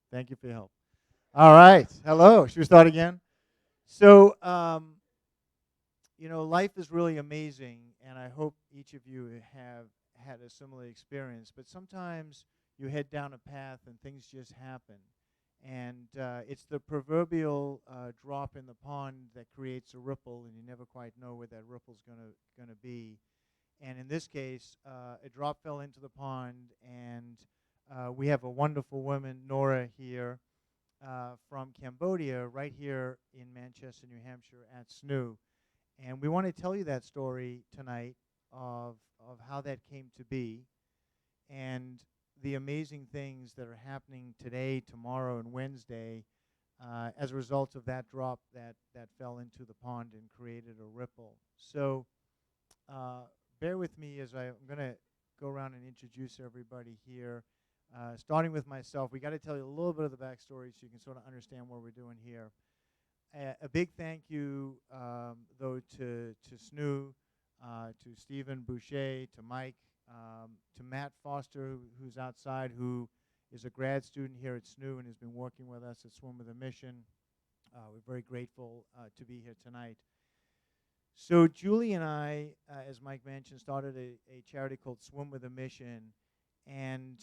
Thank you for your help. All right. Hello. Should we start again? So, life is really amazing, and I hope each of you have had a similar experience. But sometimes you head down a path and things just happen. And it's the proverbial drop in the pond that creates a ripple, and you never quite know where that ripple's gonna be. And in this case, a drop fell into the pond, and we have a wonderful woman, Nora, here from Cambodia, right here in Manchester, New Hampshire, at SNHU. And we want to tell you that story tonight of how that came to be and the amazing things that are happening today, tomorrow, and Wednesday as a result of that drop that fell into the pond and created a ripple. So uh, bear with me as I'm going to go around and introduce everybody here. Starting with myself, we got to tell you a little bit of the backstory so you can sort of understand what we're doing here. A big thank you, though, to SNHU, to Stephen Boucher, to Mike, to Matt Foster, who's outside, who is a grad student here at SNHU and has been working with us at Swim with a Mission. We're very grateful to be here tonight. So Julie and I, as Mike mentioned, started a charity called Swim with a Mission, and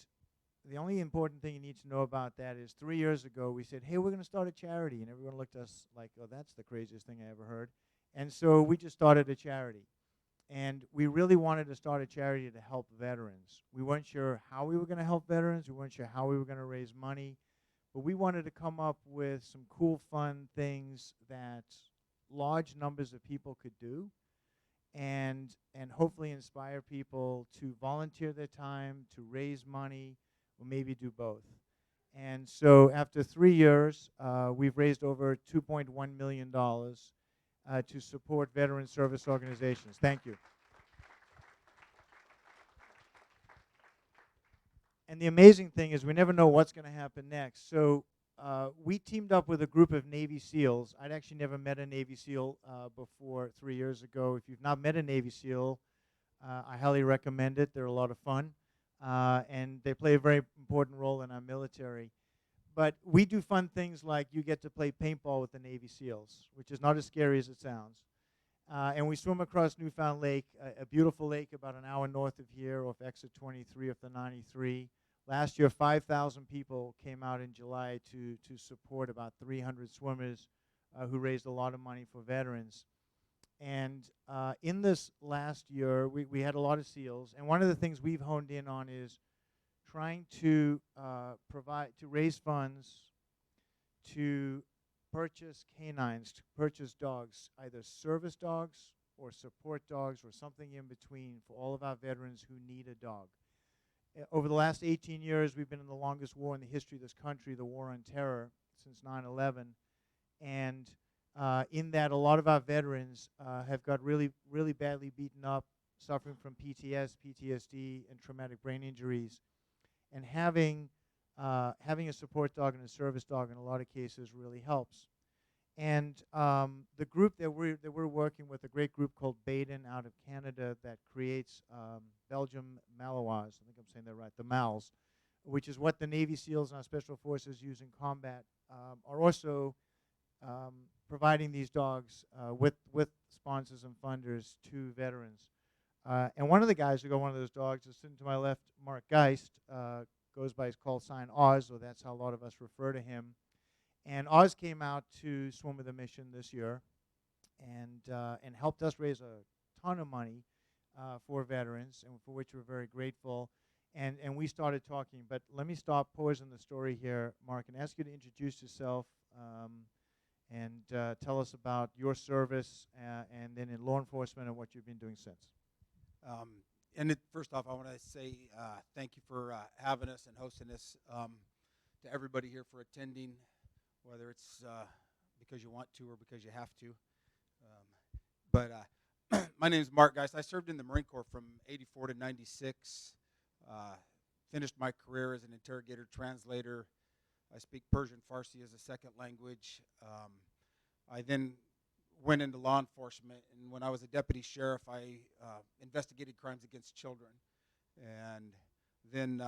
the only important thing you need to know about that is 3 years ago we said, hey, we're going to start a charity, and everyone looked at us like, oh, that's the craziest thing I ever heard. And so we just started a charity. And we really wanted to start a charity to help veterans. We weren't sure how we were going to help veterans. We weren't sure how we were going to raise money. But we wanted to come up with some cool, fun things that large numbers of people could do and hopefully inspire people to volunteer their time, to raise money, or maybe do both. And so after 3 years, we've raised over $2.1 million to support veteran service organizations. Thank you. And the amazing thing is we never know what's going to happen next. So we teamed up with a group of Navy SEALs. I'd actually never met a Navy SEAL before 3 years ago. If you've not met a Navy SEAL, I highly recommend it. They're a lot of fun, and they play a very important role in our military. But we do fun things like you get to play paintball with the Navy SEALs, which is not as scary as it sounds. And we swim across Newfound Lake, a beautiful lake about an hour north of here off exit 23 of the 93. Last year, 5,000 people came out in July to support about 300 swimmers who raised a lot of money for veterans. And in this last year, we had a lot of SEALs. And one of the things we've honed in on is trying to raise funds to purchase canines, to purchase dogs, either service dogs or support dogs or something in between for all of our veterans who need a dog. Over the last 18 years, we've been in the longest war in the history of this country, the War on Terror, since 9/11. And in that, a lot of our veterans have got really, really badly beaten up, suffering from PTSD, and traumatic brain injuries. And having a support dog and a service dog in a lot of cases really helps. And the group that we're working with, a great group called Baden out of Canada that creates Belgium Malinois, I think I'm saying that right, the Mals, which is what the Navy SEALs and our Special Forces use in combat, are also providing these dogs with sponsors and funders to veterans. And one of the guys who got one of those dogs is sitting to my left, Mark Geist, goes by his call sign Oz, or that's how a lot of us refer to him. And Oz came out to Swim with a Mission this year and helped us raise a ton of money for veterans, and for which we're very grateful. And we started talking. But let me stop, pause in the story here, Mark, and ask you to introduce yourself and tell us about your service and then in law enforcement and what you've been doing since. First off, I want to say thank you for having us and hosting this, to everybody here for attending, whether it's because you want to or because you have to. My name is Mark Geist. I served in the Marine Corps from 84 to 96, finished my career as an interrogator translator. I speak Persian Farsi as a second language. I then went into law enforcement, and when I was a deputy sheriff, I investigated crimes against children. And then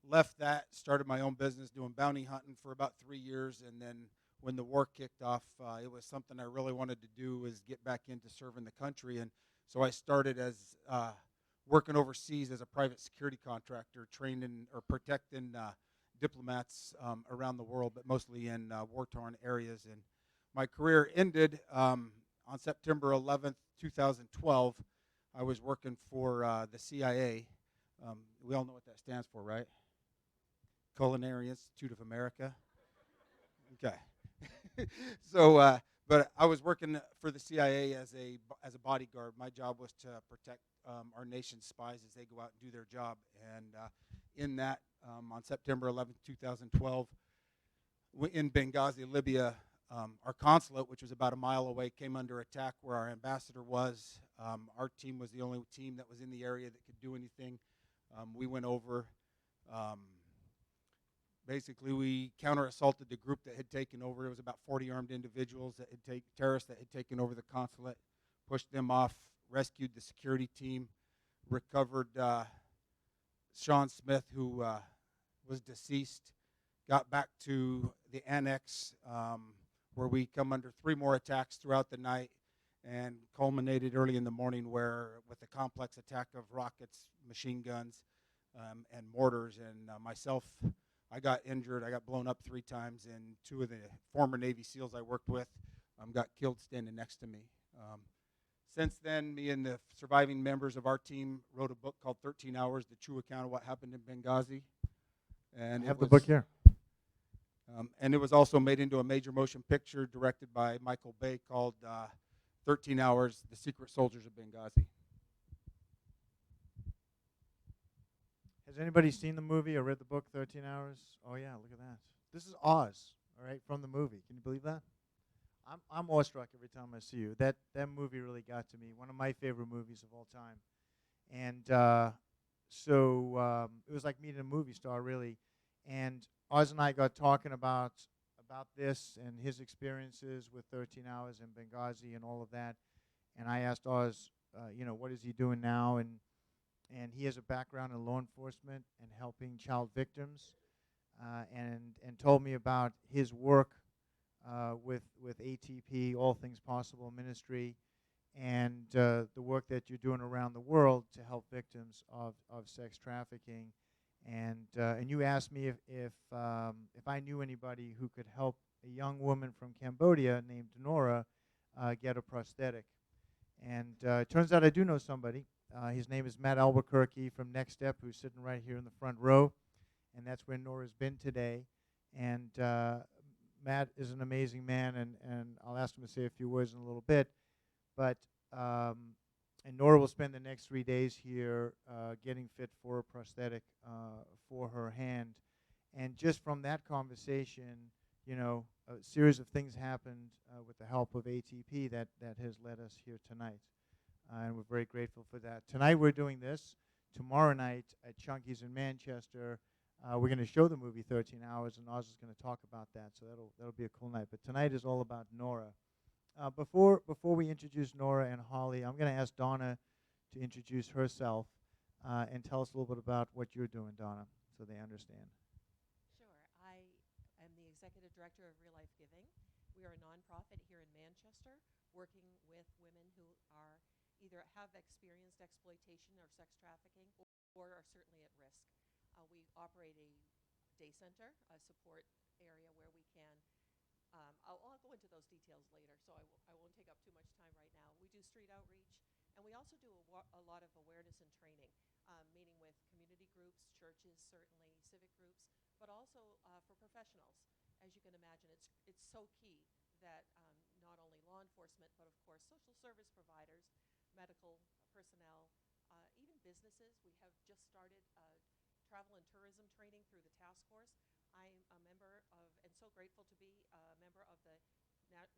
left that, started my own business doing bounty hunting for about 3 years, and then when the war kicked off, it was something I really wanted to do, was get back into serving the country. And so I started as working overseas as a private security contractor, training or protecting diplomats around the world, but mostly in war-torn areas. And my career ended on September 11th, 2012. I was working for the CIA. We all know what that stands for, right? Culinary Institute of America. Okay. So, but I was working for the CIA as a bodyguard. My job was to protect our nation's spies as they go out and do their job. And in that, on September 11th, 2012, in Benghazi, Libya, our consulate, which was about a mile away, came under attack where our ambassador was. Our team was the only team that was in the area that could do anything. We went over. Basically, we counter-assaulted the group that had taken over. It was about 40 armed individuals terrorists that had taken over the consulate, pushed them off, rescued the security team, recovered Sean Smith, who was deceased, got back to the annex, where we come under 3 more attacks throughout the night, and culminated early in the morning with a complex attack of rockets, machine guns, and mortars. And myself, I got injured. I got blown up 3 times, and 2 of the former Navy SEALs I worked with got killed standing next to me. Since then, me and the surviving members of our team wrote a book called 13 Hours, The True Account of What Happened in Benghazi. And I have the book here. And it was also made into a major motion picture directed by Michael Bay called 13 Hours, The Secret Soldiers of Benghazi. Has anybody seen the movie or read the book, 13 Hours? Oh, yeah, look at that. This is Oz, all right, from the movie. Can you believe that? I'm awestruck every time I see you. That movie really got to me. One of my favorite movies of all time. And so it was like meeting a movie star, really. And Oz and I got talking about this and his experiences with 13 Hours in Benghazi and all of that. And I asked Oz, what is he doing now? And he has a background in law enforcement and helping child victims, and told me about his work with ATP, All Things Possible Ministry, and the work that you're doing around the world to help victims of sex trafficking. And you asked me if I knew anybody who could help a young woman from Cambodia named Nora get a prosthetic. And it turns out I do know somebody. His name is Matt Albuquerque from Next Step, who's sitting right here in the front row. And that's where Nora's been today. And Matt is an amazing man, and I'll ask him to say a few words in a little bit. But and Nora will spend the next 3 days here getting fit for a prosthetic for her hand. And just from that conversation, a series of things happened with the help of ATP that has led us here tonight. And we're very grateful for that. Tonight we're doing this. Tomorrow night at Chunky's in Manchester, we're going to show the movie 13 Hours, and Oz is going to talk about that. So that'll be a cool night. But tonight is all about Nora. Before we introduce Nora and Holly, I'm going to ask Donna to introduce herself and tell us a little bit about what you're doing, Donna, so they understand. Sure. I am the executive director of Real Life Giving. We are a nonprofit here in Manchester working with women who are either have experienced exploitation or sex trafficking or are certainly at risk. We operate a day center, a support area where we can I'll go into those details later, so I won't take up too much time right now. We do street outreach, and we also do a lot of awareness and training, meeting with community groups, churches, certainly, civic groups, but also for professionals. As you can imagine, it's so key that not only law enforcement, but of course social service providers, medical personnel, even businesses. We have just started travel and tourism training through the task force. I'm a member of, and so grateful to be a member of the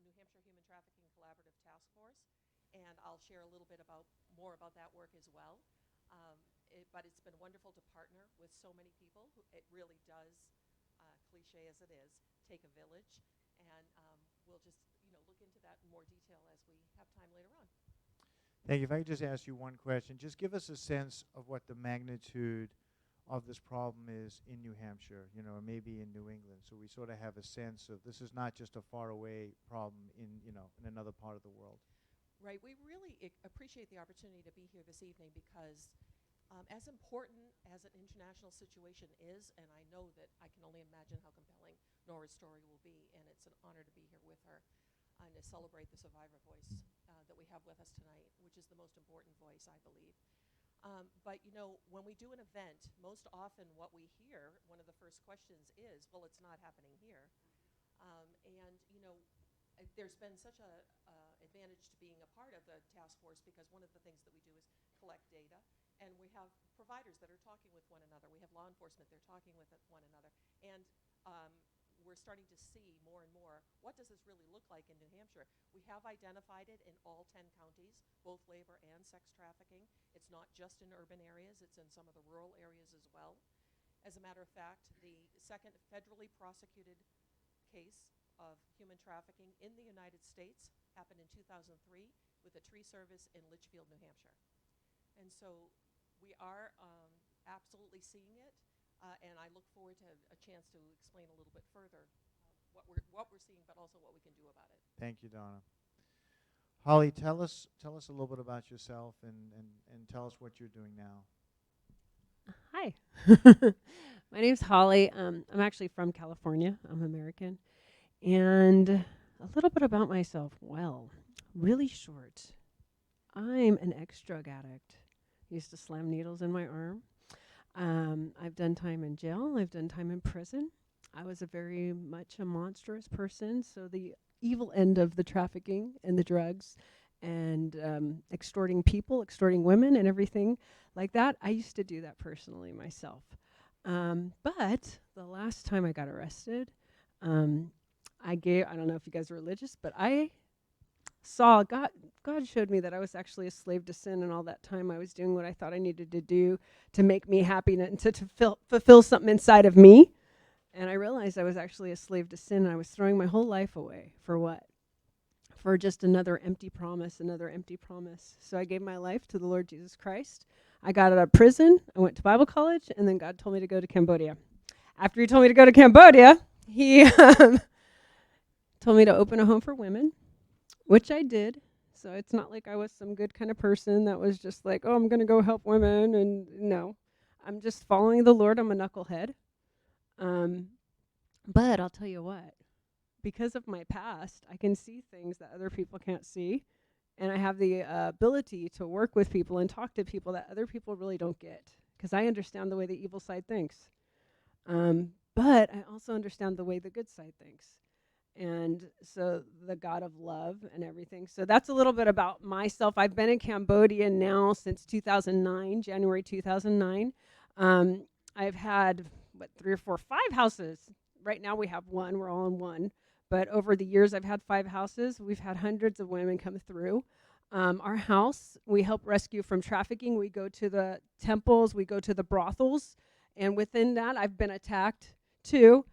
New Hampshire Human Trafficking Collaborative Task Force, and I'll share a little bit more about that work as well. But it's been wonderful to partner with so many people. It really does, cliche as it is, take a village, and we'll just look into that in more detail as we have time later on. Thank you. If I could just ask you one question, just give us a sense of what the magnitude of this problem is in New Hampshire, or maybe in New England. So we sort of have a sense of this is not just a faraway problem in another part of the world. Right. We really appreciate the opportunity to be here this evening because as important as an international situation is, and I know that I can only imagine how compelling Nora's story will be, and it's an honor to be here with her and to celebrate the survivor voice that we have with us tonight, which is the most important voice, I believe. But, when we do an event, most often what we hear, one of the first questions is, well, it's not happening here. There's been such a advantage to being a part of the task force because one of the things that we do is collect data, and we have providers that are talking with one another. We have law enforcement, they're talking with one another. And we're starting to see more and more, what does this really look like in New Hampshire? We have identified it in all 10 counties, both labor and sex trafficking. It's not just in urban areas, it's in some of the rural areas as well. As a matter of fact, the second federally prosecuted case of human trafficking in the United States happened in 2003 with a tree service in Litchfield, New Hampshire. And so we are absolutely seeing it, and I look forward to a chance to explain a little bit further what we're seeing, but also what we can do about it. Thank you, Donna. Holly, tell us a little bit about yourself and tell us what you're doing now. Hi. My name's Holly. I'm actually from California. I'm American. And a little bit about myself. Well, really short. I'm an ex-drug addict. Used to slam needles in my arm. I've done time in jail. I've done time in prison. I was very much a monstrous person, so the evil end of the trafficking and the drugs and extorting people, extorting women and everything like that, I used to do that personally myself. But the last time I got arrested, I don't know if you guys are religious, but I saw God showed me that I was actually a slave to sin, and all that time I was doing what I thought I needed to do to make me happy and to fulfill something inside of me. And I realized I was actually a slave to sin, and I was throwing my whole life away. For what? For just another empty promise, another empty promise. So I gave my life to the Lord Jesus Christ. I got out of prison, I went to Bible college, and then God told me to go to Cambodia. After he told me to go to Cambodia, he told me to open a home for women, which I did. So it's not like I was some good kind of person that was just like, oh, I'm going to go help women. And no, I'm just following the Lord. I'm a knucklehead. But I'll tell you what, because of my past, I can see things that other people can't see. And I have the ability to work with people and talk to people that other people really don't get, because I understand the way the evil side thinks. But I also understand the way the good side thinks. And so the God of love and everything. So that's a little bit about myself. I've been in Cambodia now since 2009, January 2009. I've had, 3 or 4, 5 houses. Right now we have one. We're all in one. But over the years, I've had 5 houses. We've had hundreds of women come through. Our house, we help rescue from trafficking. We go to the temples. We go to the brothels. And within that, I've been attacked, too.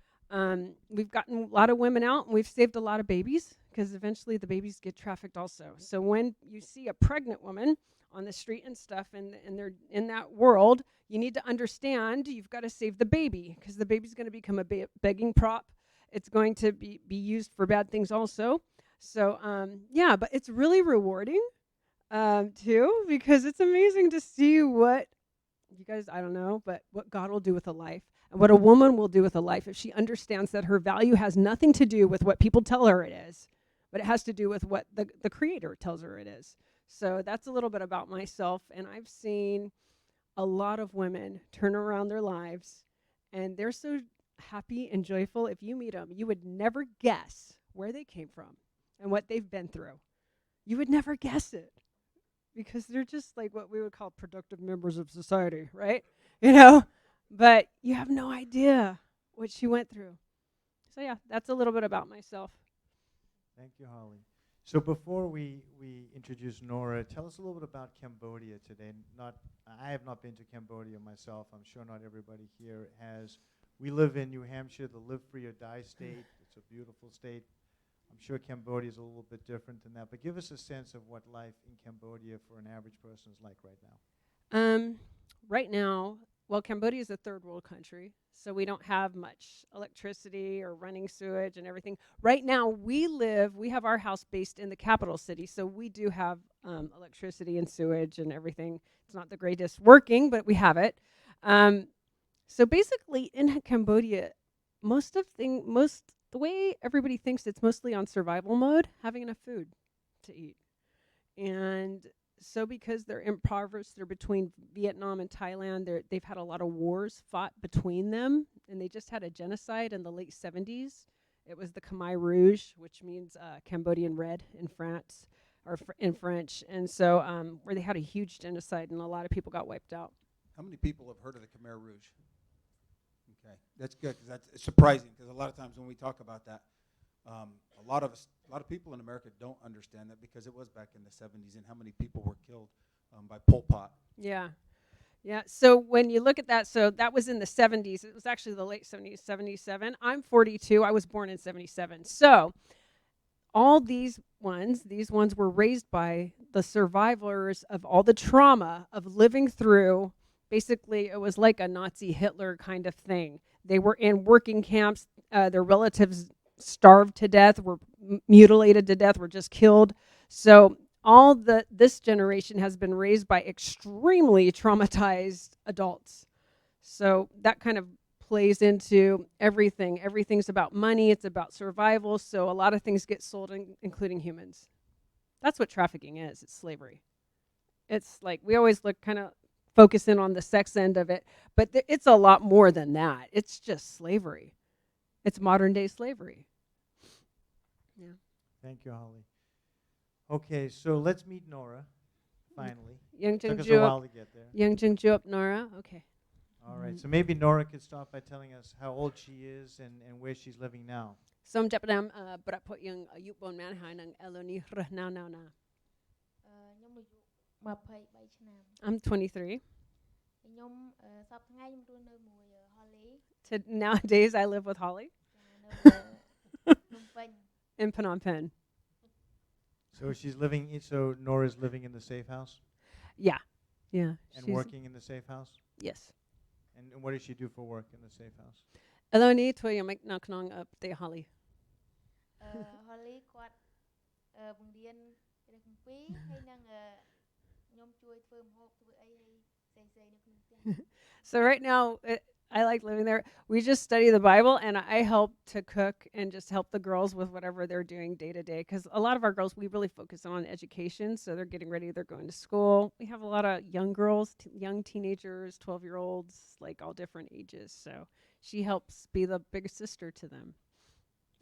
We've gotten a lot of women out, and we've saved a lot of babies, because eventually the babies get trafficked also. So when you see a pregnant woman on the street and stuff, and they're in that world, you need to understand you've got to save the baby, because the baby's going to become a begging prop. It's going to be used for bad things also. So, but it's really rewarding, too, because it's amazing to see what you guys, I don't know, but what God will do with a life, and what a woman will do with a life if she understands that her value has nothing to do with what people tell her it is, but it has to do with what the Creator tells her it is. So that's a little bit about myself, and I've seen a lot of women turn around their lives, and they're so happy and joyful. If you meet them, you would never guess where they came from and what they've been through. You would never guess it, because they're just like what we would call productive members of society, right? But you have no idea what she went through. So yeah, that's a little bit about myself. Thank you, Holly. So before we introduce Nora, tell us a little bit about Cambodia today. I have not been to Cambodia myself. I'm sure not everybody here has. We live in New Hampshire, the live free or die state. It's a beautiful state. I'm sure Cambodia is a little bit different than that. But give us a sense of what life in Cambodia for an average person is like right now. Right now, well, Cambodia is a third world country, so we don't have much electricity or running sewage and everything. Right now, we have our house based in the capital city, so we do have electricity and sewage and everything. It's not the greatest working, but we have it. Um, so basically, in Cambodia, the way everybody thinks, it's mostly on survival mode, having enough food to eat. And so because they're impoverished, they're between Vietnam and Thailand. They've had a lot of wars fought between them, and they just had a genocide in the late 70s. It was the Khmer Rouge, which means Cambodian red in France, or in French. And so where they had a huge genocide, and a lot of people got wiped out. How many people have heard of the Khmer Rouge? Okay, that's good, because that's surprising, because a lot of times when we talk about that, a lot of people in America don't understand that, because it was back in the 70s, and how many people were killed by Pol Pot. Yeah. Yeah. So when you look at that, so that was in the 70s. It was actually the late 70s, 77. I'm 42. I was born in 77. So all these ones were raised by the survivors of all the trauma of living through. Basically, it was like a Nazi Hitler kind of thing. They were in working camps. Their relatives starved to death, were mutilated to death, were just killed. So this generation has been raised by extremely traumatized adults. So that kind of plays into everything. Everything's about money. It's about survival. So a lot of things get sold, including humans. That's what trafficking is. It's slavery. It's like we always look kind of focus in on the sex end of it, but it's a lot more than that. It's just slavery. It's modern day slavery. Yeah. Thank you, Holly. Okay, so let's meet Nora, finally. Took us a Young while to get there. Jup Nora. Okay. All right, so maybe Nora could start by telling us how old she is and where she's living now. Som Japadam Brapot Young Ayupon Manhai Nang Eloni Now Now Na. I'm 23. Nowadays I live with Holly in Phnom Penh. So Nora's living in the safe house? Yeah. Yeah. And working in the safe house? Yes. And what does she do for work in the safe house? Eloni Toya Make Knock up the Holly. Holly quạt vùng điên cái không phí hay năng nhóm chui phơm hộp với ai say nó cũng. So right now, I like living there. We just study the Bible, and I help to cook and just help the girls with whatever they're doing day to day. Because a lot of our girls, we really focus on education. So they're getting ready. They're going to school. We have a lot of young girls, young teenagers, 12-year-olds, like all different ages. So she helps be the big sister to them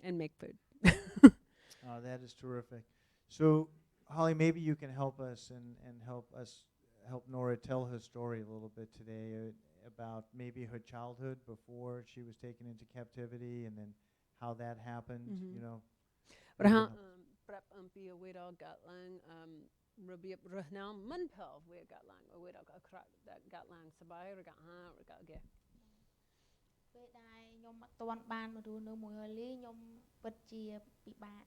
and make food. Oh, that is terrific. So, Holly, maybe you can help us and help Nora tell her story a little bit today about maybe her childhood before she was taken into captivity, and then how that happened. Mm-hmm. You know. But how prep be a way to got lang ruby now manpel we got lang a way to got lang sabai or got get. ពេលដែលខ្ញុំអត់ទាន់បានមករស់នៅមួយHollyខ្ញុំពិតជាពិបាក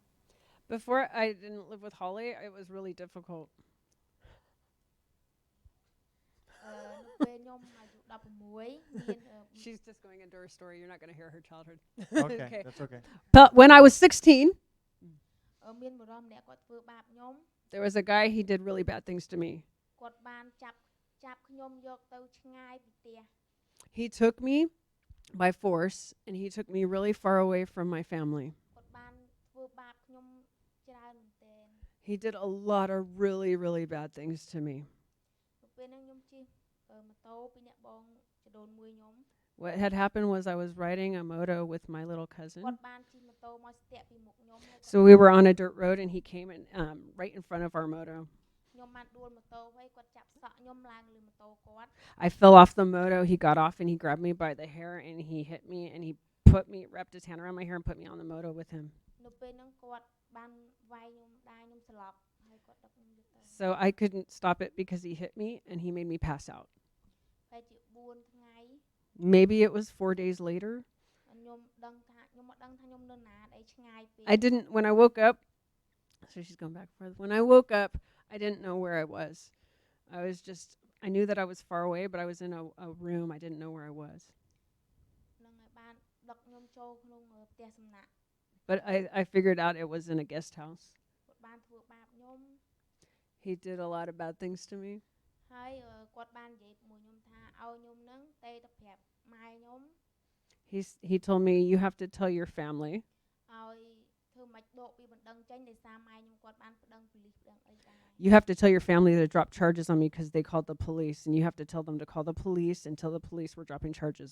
Before I didn't live with Holly, it was really difficult. ពេលខ្ញុំអាយុ16 She's just going into her story. You're not going to hear her childhood. Okay, that's okay. But when I was 16, មានបុរសម្នាក់គាត់ធ្វើបាបខ្ញុំ there was a guy, he did really bad things to me. គាត់បានចាប់ខ្ញុំយកទៅឆ្ងាយពីផ្ទះ He took me by force, and he took me really far away from my family. គាត់បានធ្វើបាបខ្ញុំច្រើនមែនទែន He did a lot of really, really bad things to me. ពេលហ្នឹងខ្ញុំជិះម៉ូតូពីអ្នកបងចដូនមួយខ្ញុំ What had happened was I was riding a moto with my little cousin. គាត់បានជិះម៉ូតូមកស្ទាក់ពីមុខខ្ញុំ So we were on a dirt road, and he came in right in front of our moto. ខ្ញុំបានដួលម៉ូតូហើយគាត់ចាប់សក់ខ្ញុំឡើងលើម៉ូតូគាត់ I fell off the moto. He got off, and he grabbed me by the hair, and he hit me, and he wrapped his hand around my hair and put me on the moto with him. នៅពេលហ្នឹងគាត់បានវាយខ្ញុំដាខ្ញុំស្លាប់ហើយគាត់ដឹកខ្ញុំទៅ So I couldn't stop it because he hit me, and he made me pass out. ហើយជា4ថ្ងៃ Maybe it was 4 days later. ខ្ញុំដឹងថាខ្ញុំមកដឹងថាខ្ញុំនៅណាអីឆ្ងាយពេក I didn't, when I woke up, so she's going back and forth. When I woke up, I didn't know where I was. I was just I knew that I was far away, but I was in a room. I didn't know where I was. ហ្នឹងហើយបានដឹកខ្ញុំចូលក្នុងផ្ទះសំណាក់ But I figured out it was in a guest house. គាត់បានធ្វើបាបខ្ញុំ He did a lot of bad things to me. ហើយគាត់បាននិយាយជាមួយខ្ញុំថាឲ្យខ្ញុំហ្នឹងទៅប្រាប់ម៉ែខ្ញុំ He told me, you have to tell your family. ឲ្យធ្វើម៉េចដកពីបណ្ដឹងចេញដោយសារម៉ែខ្ញុំគាត់បានប្តឹងប៉ូលីសប្តឹងអីដែរ You have to tell your family to drop charges on me because they called the police, and you have to tell them to call the police and tell the police we're dropping charges.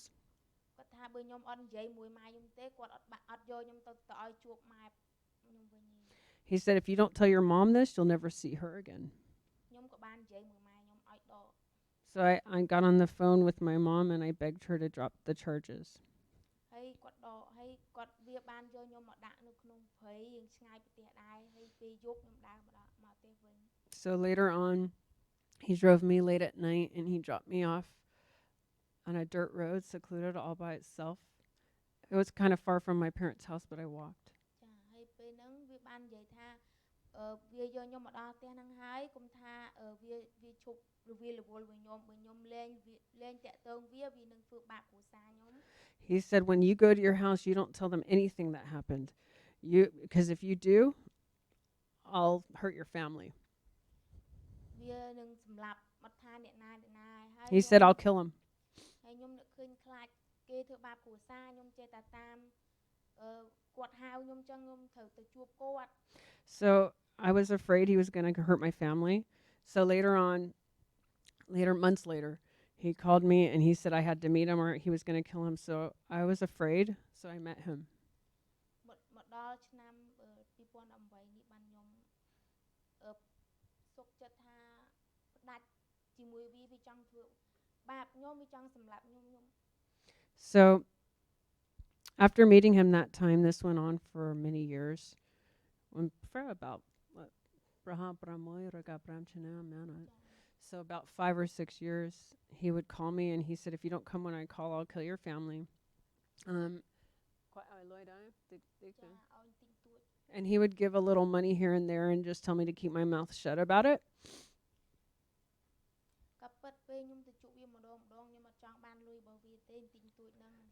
គាត់ថាបើខ្ញុំអត់និយាយមួយម៉ែខ្ញុំទេគាត់អត់យកខ្ញុំទៅឲ្យជួបម៉ែខ្ញុំវិញ He said, if you don't tell your mom this, you'll never see her again. ខ្ញុំក៏បាននិយាយមួយម៉ែខ្ញុំឲ្យដក So I got on the phone with my mom and I begged her to drop the charges. ហើយគាត់ដកហើយគាត់វាបានយកខ្ញុំមកដាក់នៅក្នុងព្រៃរៀងឆ្ងាយពីផ្ទះដែរហើយពេលយប់ខ្ញុំដើរមកផ្ទះវិញ So later on, he drove me late at night and he dropped me off on a dirt road, secluded all by itself. It was kind of far from my parents' house, but I walked. ចាហើយពេលហ្នឹងវាបាននិយាយថាវាយកខ្ញុំមកដល់ផ្ទះហ្នឹងហើយគុំថាវាឈប់រវារវល់vớiខ្ញុំបើខ្ញុំលែងតាក់ទងវានឹងធ្វើបាបគ្រួសារខ្ញុំ He said, when you go to your house, you don't tell them anything that happened. Because if you do, I'll hurt your family. វានឹងសម្លាប់អត់ថាអ្នកណាហើយ He said, I'll kill him. ហើយខ្ញុំនឹកឃើញខ្លាចគេធ្វើបាបគ្រួសារខ្ញុំចេះតែតាមគាត់ហៅខ្ញុំចឹងខ្ញុំត្រូវទៅជួបគាត់ So I was afraid he was going to hurt my family. So months later, he called me and he said I had to meet him or he was going to kill him. So I was afraid. So I met him. មកដល់ឆ្នាំ2018នេះបានខ្ញុំសុខចិត្តថាផ្ដាច់ជាមួយវាចង់ធ្វើបាបខ្ញុំវាចង់សម្លាប់ខ្ញុំ So after meeting him that time, this went on for many years. For about so about 5 or 6 years, he would call me and he said, if you don't come when I call, I'll kill your family. And he would give a little money here and there and just tell me to keep my mouth shut about it.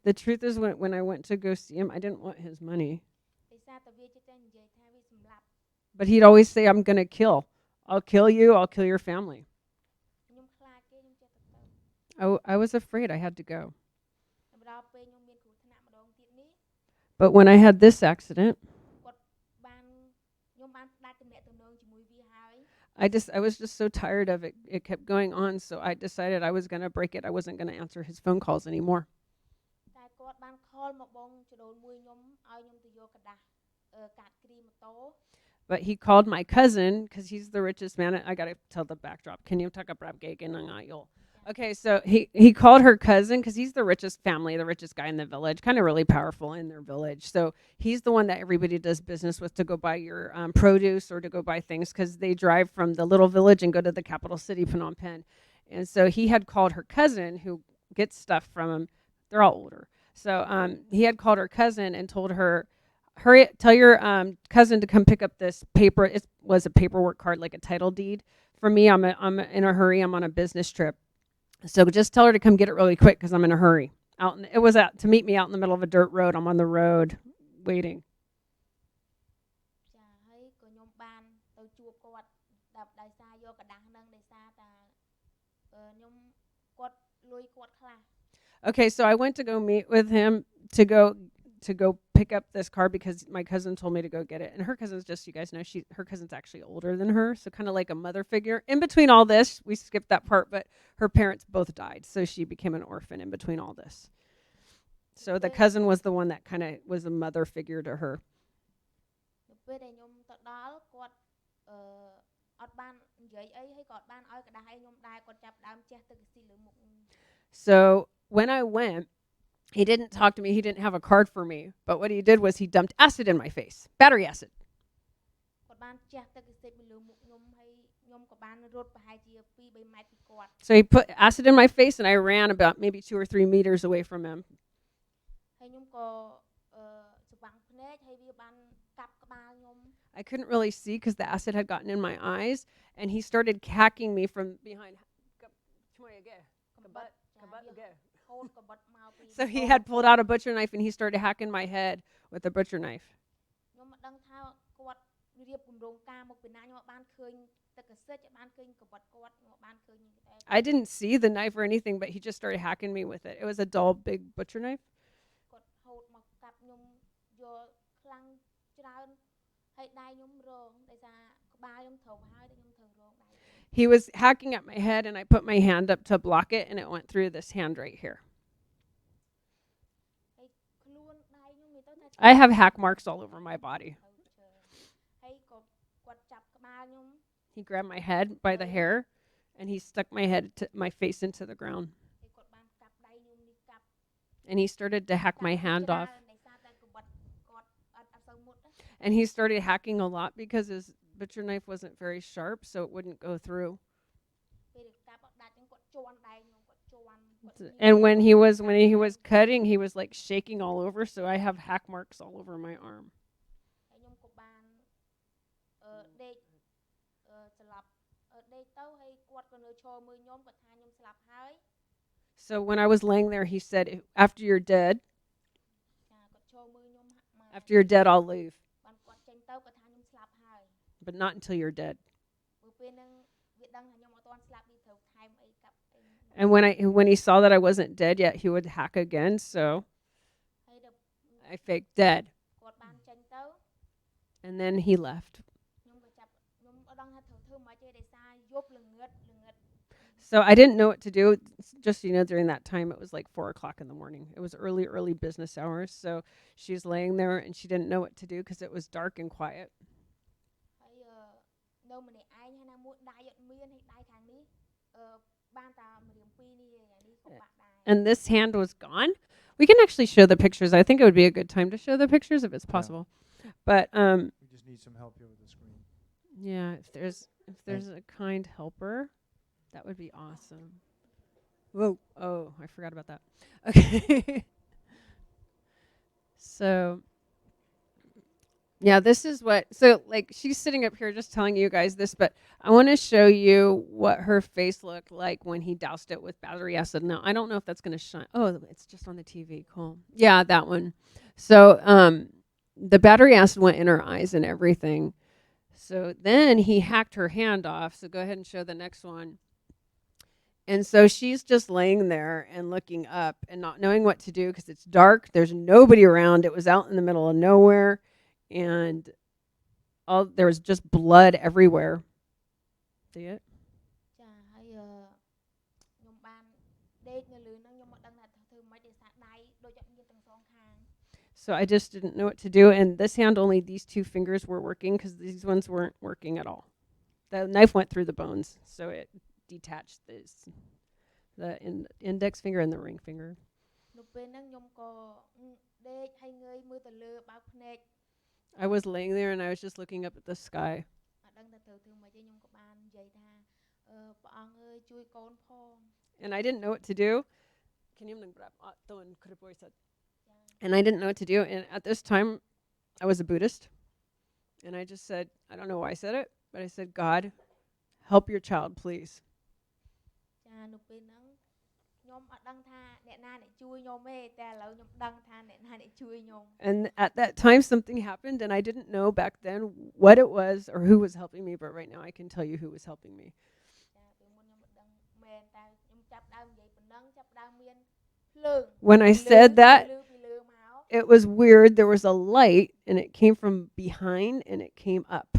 The truth is, when I went to go see him, I didn't want his money. But he'd always say, I'm going to kill. I'll kill you. I'll kill your family. I was afraid. I had to go. But when I had this accident, I was just so tired of it. It kept going on, so I decided I was going to break it. I wasn't going to answer his phone calls anymore. But he called my cousin because he's the richest man. I got to tell the backdrop. Can you talk about Okay, so he called her cousin because he's the richest family, the richest guy in the village, kind of really powerful in their village. So he's the one that everybody does business with to go buy your produce or to go buy things because they drive from the little village and go to the capital city, Phnom Penh. And so he had called her cousin who gets stuff from him. They're all older. So he had called her cousin and told her, hurry, tell your cousin to come pick up this paper. It was a paperwork card, like a title deed. For me, I'm in a hurry. I'm on a business trip. So just tell her to come get it really quick because I'm in a hurry. It was to meet me out in the middle of a dirt road. I'm on the road waiting. Okay, so I went to go meet with him to go pick up this car because my cousin told me to go get it. And her cousin's just, you guys know, her cousin's actually older than her, so kind of like a mother figure. In between all this, we skipped that part, but her parents both died, so she became an orphan in between all this. So the cousin was the one that kind of was a mother figure to her. So when I went, he didn't talk to me. He didn't have a card for me. But what he did was he dumped acid in my face, battery acid. So he put acid in my face, and I ran about maybe 2 or 3 meters away from him. I couldn't really see because the acid had gotten in my eyes, and he started hacking me from behind, So he had pulled out a butcher knife and he started hacking my head with a butcher knife. ខ្ញុំមិនដឹងថាគាត់រៀបគម្រោងការមកពីណាខ្ញុំបានឃើញទឹកកសិចបានឃើញកបិតគាត់ខ្ញុំបានឃើញតែ I didn't see the knife or anything, but he just started hacking me with it. It was a dull, big butcher knife. គាត់ហូតមកកាប់ខ្ញុំយកខ្លាំងច្រើនហើយដៃខ្ញុំរងដោយសារក្បាលខ្ញុំត្រូវហើយខ្ញុំត្រូវរងដៃ He was hacking at my head and I put my hand up to block it and it went through this hand right here. I have hack marks all over my body. He grabbed my head by the hair and he stuck my face into the ground. And he started to hack my hand off. And he started hacking a lot because his butcher knife wasn't very sharp, so it wouldn't go through. And when he was cutting, he was like shaking all over, so I have hack marks all over my arm. So when I was laying there, he said, after you're dead, I'll leave. But not until you're dead. And when he saw that I wasn't dead yet, he would hack again, so I faked dead. And then he left. So I didn't know what to do. Just so you know, during that time, it was like 4 o'clock in the morning. It was early business hours. So she's laying there and she didn't know what to do because it was dark and quiet. And this hand was gone. We can actually show the pictures. I think it would be a good time to show the pictures if it's possible. But we just need some help here with the screen. Yeah, if there's a kind helper, that would be awesome. Whoa! Oh, I forgot about that. Okay. So yeah, this is what, so like she's sitting up here just telling you guys this, but I want to show you what her face looked like when he doused it with battery acid. Now, I don't know if that's going to shine. Oh, it's just on the TV. Cool. Yeah, that one. So the battery acid went in her eyes and everything. So then he hacked her hand off. So go ahead and show the next one. And so she's just laying there and looking up and not knowing what to do because it's dark. There's nobody around. It was out in the middle of nowhere. And there was just blood everywhere. See it? So I just didn't know what to do. And this hand, only these 2 fingers were working because these ones weren't working at all. The knife went through the bones, so it detached the index finger and the ring finger. I was laying there and I was just looking up at the sky. And I didn't know what to do. And I didn't know what to do. And at this time, I was a Buddhist. And I just said, I don't know why I said it, but I said, God, help your child, please. And at that time, something happened, and I didn't know back then what it was or who was helping me, but right now I can tell you who was helping me. When I said that, it was weird. There was a light, and it came from behind, and it came up.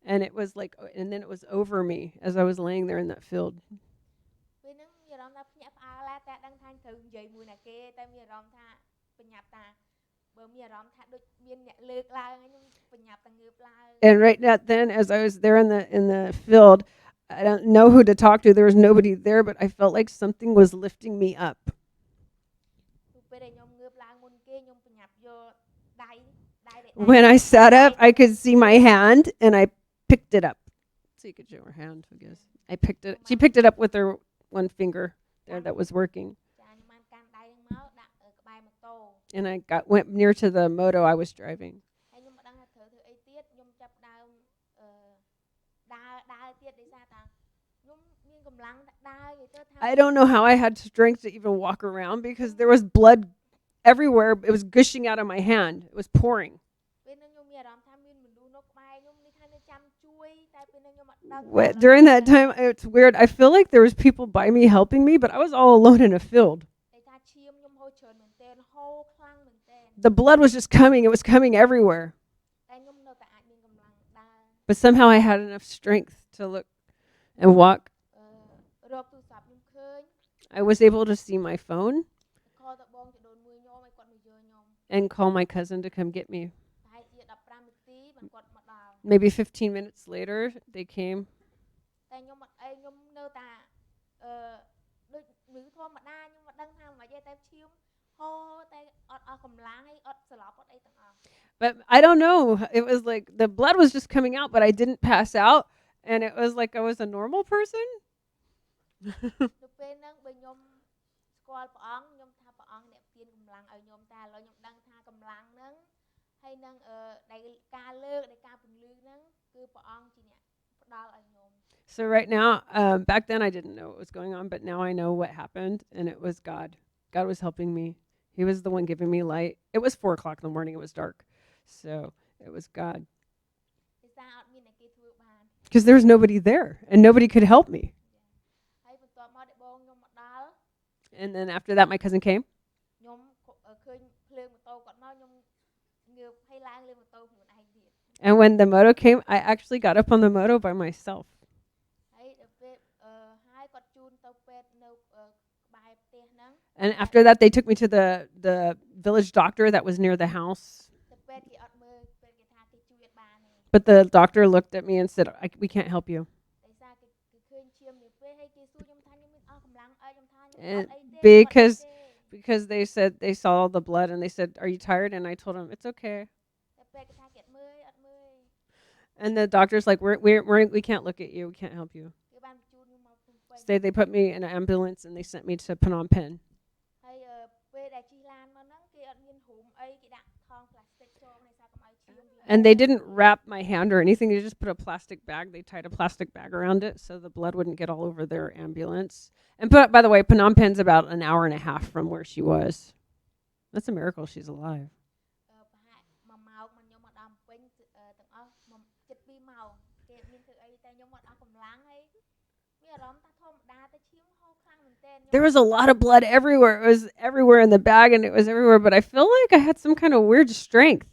And it was like, and then it was over me as I was laying there in that field. And right then, as I was there in the field, I don't know who to talk to. There was nobody there, but I felt like something was lifting me up. When I sat up, I could see my hand, and I picked it up. So you could show her hand, I guess. I picked it. She picked it up with her one finger there that was working. And I went near to the moto I was driving. I don't know how I had strength to even walk around because there was blood everywhere. It was gushing out of my hand. It was pouring. During that time, it's weird. I feel like there was people by me helping me, but I was all alone in a field. The blood was just coming. It was coming everywhere. But somehow I had enough strength to look and walk. I was able to see my phone and call my cousin to come get me. Maybe 15 minutes later, they came. But I don't know. It was like the blood was just coming out, but I didn't pass out. And it was like I was a normal person. So right now, back then I didn't know what was going on, but now I know what happened, and it was God. God was helping me. He was the one giving me light. It was 4 o'clock in the morning. It was dark. So it was God. Because there was nobody there, and nobody could help me. And then after that, my cousin came. And when the moto came, I actually got up on the moto by myself. And after that, they took me to the village doctor that was near the house. But the doctor looked at me and said, we can't help you. And because they said they saw the blood and they said, are you tired? And I told them, it's okay. And the doctor's like, we can't look at you. We can't help you. So they put me in an ambulance and they sent me to Phnom Penh. And they didn't wrap my hand or anything. They just put a plastic bag. They tied a plastic bag around it so the blood wouldn't get all over their ambulance. And by the way, Phnom Penh's about an hour and a half from where she was. That's a miracle she's alive. There was a lot of blood everywhere. It was everywhere in the bag and it was everywhere, but I feel like I had some kind of weird strength.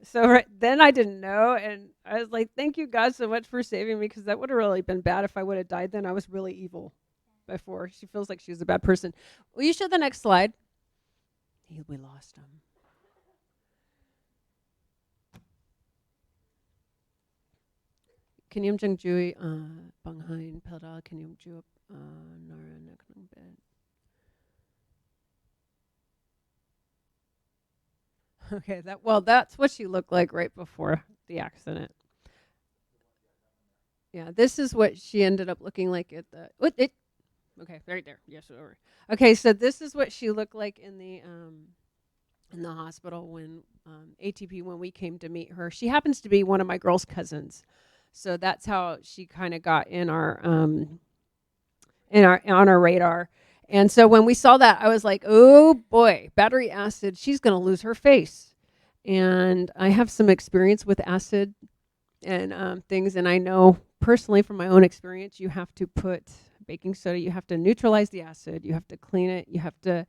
So then I didn't know, and I was like, thank you, God, so much for saving me, because that would have really been bad if I would have died then. I was really evil before. She feels like she was a bad person. Will you show the next slide? We lost him. Kanyum Jung Jui Banghain Pelda Kanyum Jup Nora Naknung Bed. Okay, that's what she looked like right before the accident. Yeah, this is what she ended up looking like at the okay, right there. Yes, over. Okay, so this is what she looked like in the hospital when ATP when we came to meet her. She happens to be one of my girls' cousins. So that's how she kind of got in our on our radar. And so when we saw that, I was like, oh boy, battery acid, she's going to lose her face. And I have some experience with acid and things. And I know personally from my own experience, you have to put baking soda, you have to neutralize the acid, you have to clean it, you have to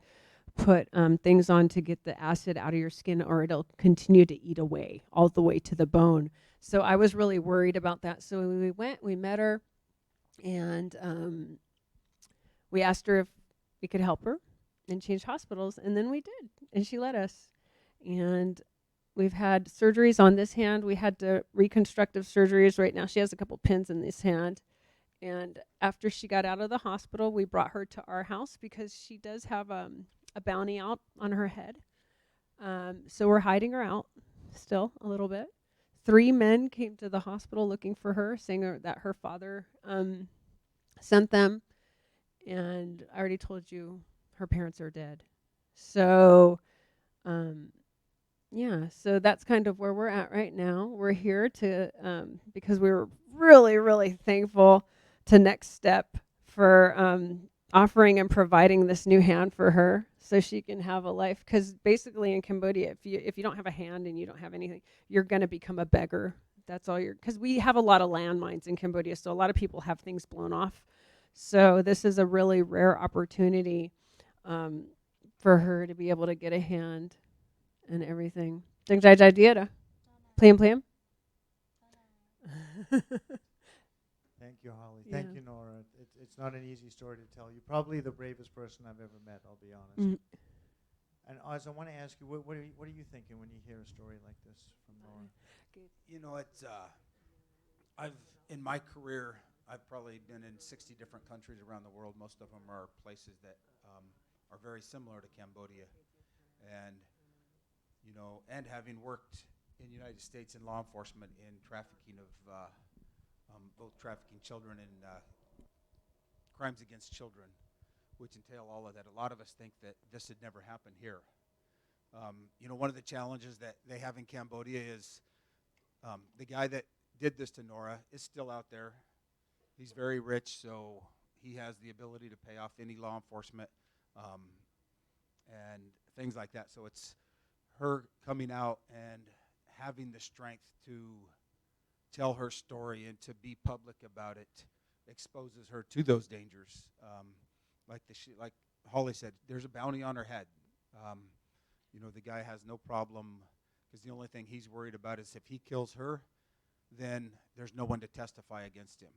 put things on to get the acid out of your skin or it'll continue to eat away all the way to the bone. So I was really worried about that. So we met her, and we asked her if we could help her and change hospitals, and then we did, and she let us. And we've had surgeries on this hand. We had reconstructive surgeries. Right now she has a couple pins in this hand. And after she got out of the hospital, we brought her to our house because she does have a bounty out on her head. So we're hiding her out still a little bit. 3 men came to the hospital looking for her, saying that her father sent them. And I already told you her parents are dead. So Yeah, so that's kind of where we're at right now. We're here to because we were really, really thankful to Next Step for offering and providing this new hand for her so she can have a life. Because basically in Cambodia, if you don't have a hand and you don't have anything, you're gonna become a beggar. That's all you're. Because we have a lot of landmines in Cambodia, so a lot of people have things blown off. So this is a really rare opportunity um, for her to be able to get a hand and everything. Think I idea. Plan. Thank you, Holly. Yeah. Thank you, Nora. It's not an easy story to tell. You're probably the bravest person I've ever met, I'll be honest. Mm. And Oz, I want to ask you, what are you thinking when you hear a story like this from Nora? You know, it's I've in my career I've probably been in 60 different countries around the world. Most of them are places that are very similar to Cambodia, and you know, and having worked in the United States in law enforcement in trafficking of both trafficking children and crimes against children, which entail all of that. A lot of us think that this had never happened here. You know, one of the challenges that they have in Cambodia is the guy that did this to Nora is still out there. He's very rich, so he has the ability to pay off any law enforcement and things like that. So it's her coming out and having the strength to tell her story and to be public about it exposes her to those dangers. Like Holly said, there's a bounty on her head. You know, the guy has no problem because the only thing he's worried about is if he kills her, then there's no one to testify against him.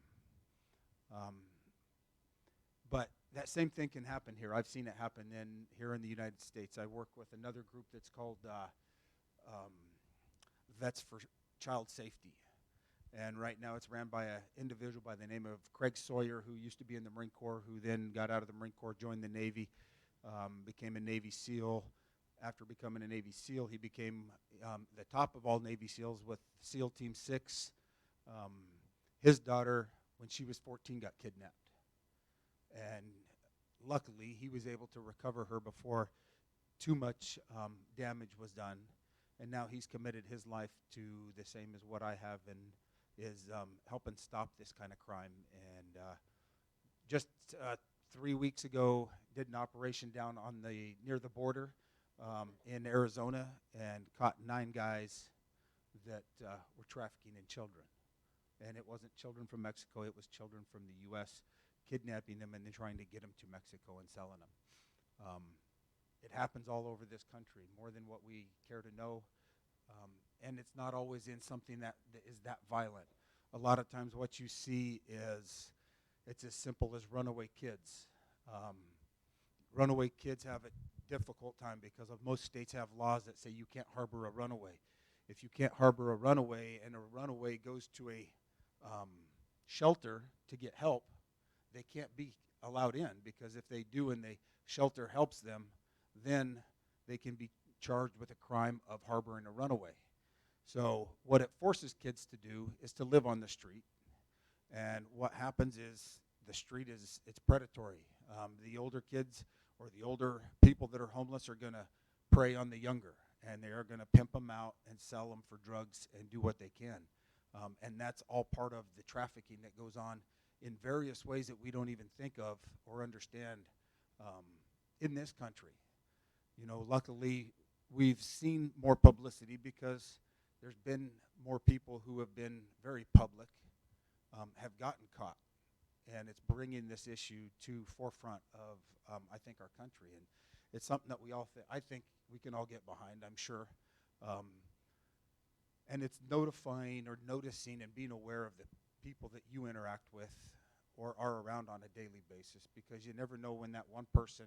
But that same thing can happen here. I've seen it happen here in the United States. I work with another group that's called Vets for Child Safety. And right now it's ran by an individual by the name of Craig Sawyer, who used to be in the Marine Corps, who then got out of the Marine Corps, joined the Navy, became a Navy SEAL. After becoming a Navy SEAL, he became the top of all Navy SEALs with SEAL Team 6. His daughter, when she was 14, got kidnapped. And luckily, he was able to recover her before too much damage was done. And now he's committed his life to the same as what I have and is helping stop this kind of crime. And just 3 weeks ago, did an operation down on near the border in Arizona and caught 9 guys that were trafficking in children. And it wasn't children from Mexico, it was children from the U.S., kidnapping them and then trying to get them to Mexico and selling them. It happens all over this country, more than what we care to know. And it's not always in something that is that violent. A lot of times what you see is it's as simple as runaway kids. Runaway kids have a difficult time because most states have laws that say you can't harbor a runaway. If you can't harbor a runaway and a runaway goes to a shelter to get help, they can't be allowed in, because if they do and the shelter helps them, then they can be charged with a crime of harboring a runaway. So what it forces kids to do is to live on the street. And what happens is the street it's predatory. The older kids or the older people that are homeless are going to prey on the younger, and they are going to pimp them out and sell them for drugs and do what they can. And that's all part of the trafficking that goes on in various ways that we don't even think of or understand in this country. You know, luckily, we've seen more publicity because there's been more people who have been very public, have gotten caught. And it's bringing this issue to forefront of, I think, our country. And it's something that I think we can all get behind, I'm sure. And it's notifying or noticing and being aware of the people that you interact with or are around on a daily basis, because you never know when that one person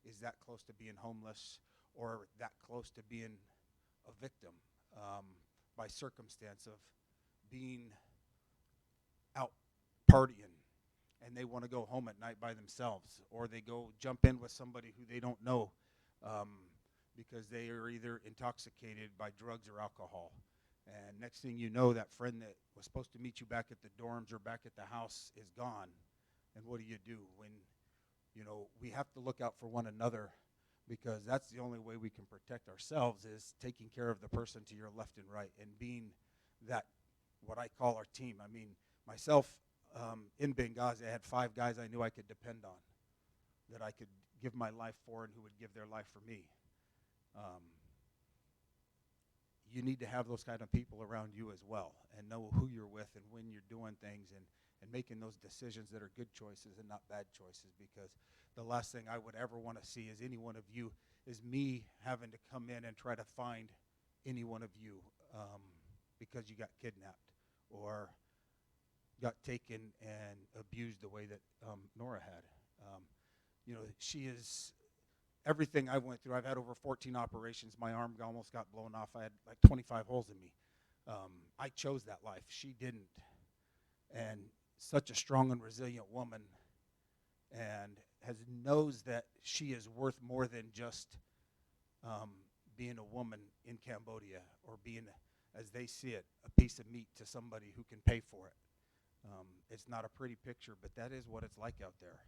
is that close to being homeless or that close to being a victim by circumstance of being out partying and they want to go home at night by themselves, or they go jump in with somebody who they don't know because they are either intoxicated by drugs or alcohol. And next thing you know, that friend that was supposed to meet you back at the dorms or back at the house is gone. And what do you do when, you know, we have to look out for one another, because that's the only way we can protect ourselves, is taking care of the person to your left and right and being that, what I call our team. I mean, myself, in Benghazi, I had 5 guys I knew I could depend on, that I could give my life for and who would give their life for me. You need to have those kind of people around you as well, and know who you're with and when you're doing things, and making those decisions that are good choices and not bad choices, because the last thing I would ever want to see is any one of you, is me having to come in and try to find any one of you because you got kidnapped or got taken and abused the way that Nora had. She is everything I went through. I've had over 14 operations. My arm almost got blown off. I had like 25 holes in me. I chose that life. She didn't. And such a strong and resilient woman, and knows that she is worth more than just being a woman in Cambodia, or being, as they see it, a piece of meat to somebody who can pay for it. It's not a pretty picture, but that is what it's like out there,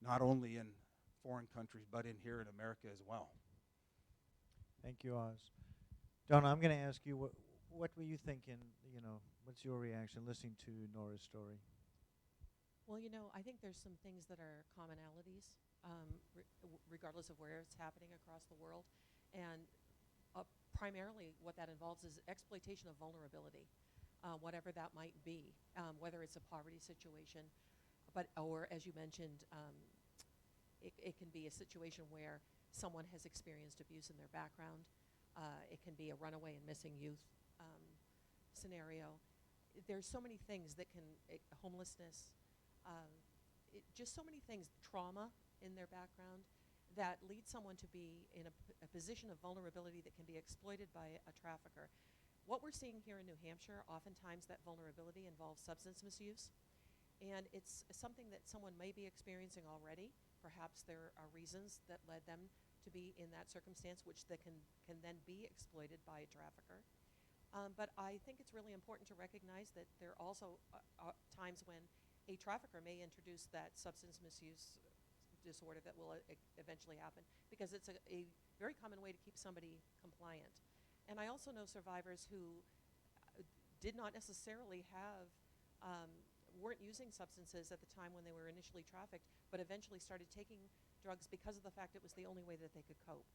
not only in foreign countries, but in here in America as well. Thank you, Oz. Donna, I'm going to ask you, what were you thinking, what's your reaction listening to Nora's story? Well, I think there's some things that are commonalities, regardless of where it's happening across the world. And primarily what that involves is exploitation of vulnerability, whatever that might be, whether it's a poverty situation, or as you mentioned, it can be a situation where someone has experienced abuse in their background. It can be a runaway and missing youth scenario. There's so many things that can, homelessness, just so many things, trauma in their background, that lead someone to be in a position of vulnerability that can be exploited by a trafficker. What we're seeing here in New Hampshire, oftentimes that vulnerability involves substance misuse. And it's something that someone may be experiencing already. Perhaps there are reasons that led them to be in that circumstance, which they can then be exploited by a trafficker. But I think it's really important to recognize that there are also times when a trafficker may introduce that substance misuse disorder that will eventually happen, because it's a very common way to keep somebody compliant. And I also know survivors who did not necessarily weren't using substances at the time when they were initially trafficked, but eventually started taking drugs because of the fact it was the only way that they could cope.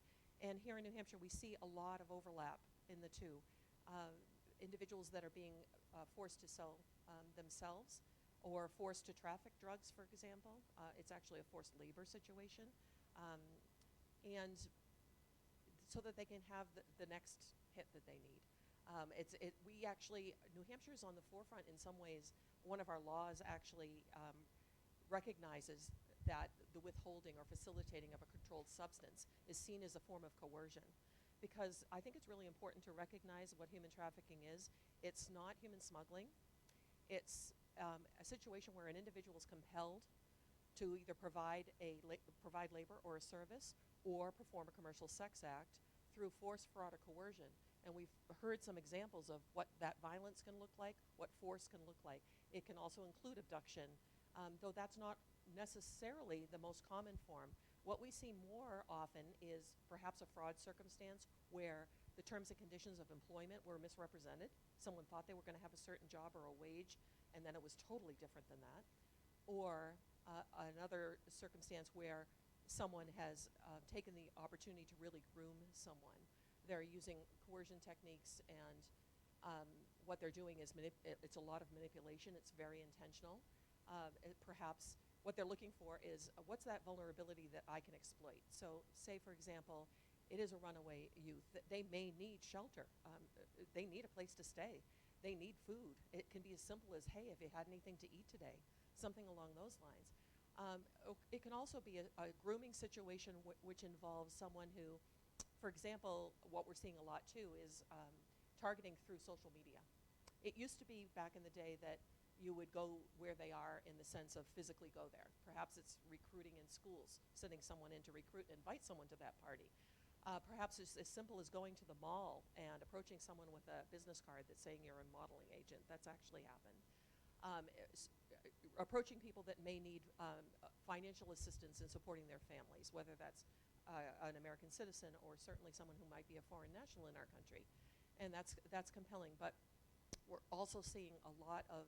And here in New Hampshire, we see a lot of overlap in the two. Individuals that are being forced to sell themselves, or forced to traffic drugs, for example. It's actually a forced labor situation. And so that they can have the next hit that they need. New Hampshire is on the forefront in some ways. One of our laws actually recognizes that the withholding or facilitating of a controlled substance is seen as a form of coercion. Because I think it's really important to recognize what human trafficking is. It's not human smuggling. It's a situation where an individual is compelled to either provide labor or a service, or perform a commercial sex act through force, fraud, or coercion. And we've heard some examples of what that violence can look like, what force can look like. It can also include abduction, though that's not necessarily the most common form. What we see more often is perhaps a fraud circumstance where the terms and conditions of employment were misrepresented. Someone thought they were going to have a certain job or a wage, and then it was totally different than that. Or another circumstance where someone has taken the opportunity to really groom someone. They're using coercion techniques, and what they're doing is it's a lot of manipulation. It's very intentional. Perhaps what they're looking for is what's that vulnerability that I can exploit. So say, for example, it is a runaway youth. They may need shelter. They need a place to stay. They need food. It can be as simple as, hey, have you had anything to eat today? Something along those lines. It can also be a grooming situation which involves someone who, for example, what we're seeing a lot too is targeting through social media. It used to be back in the day that you would go where they are in the sense of physically go there. Perhaps it's recruiting in schools, sending someone in to recruit and invite someone to that party. Perhaps it's as simple as going to the mall and approaching someone with a business card that's saying you're a modeling agent. That's actually happened. Approaching people that may need financial assistance in supporting their families, whether that's an American citizen, or certainly someone who might be a foreign national in our country. And that's compelling. But we're also seeing a lot of,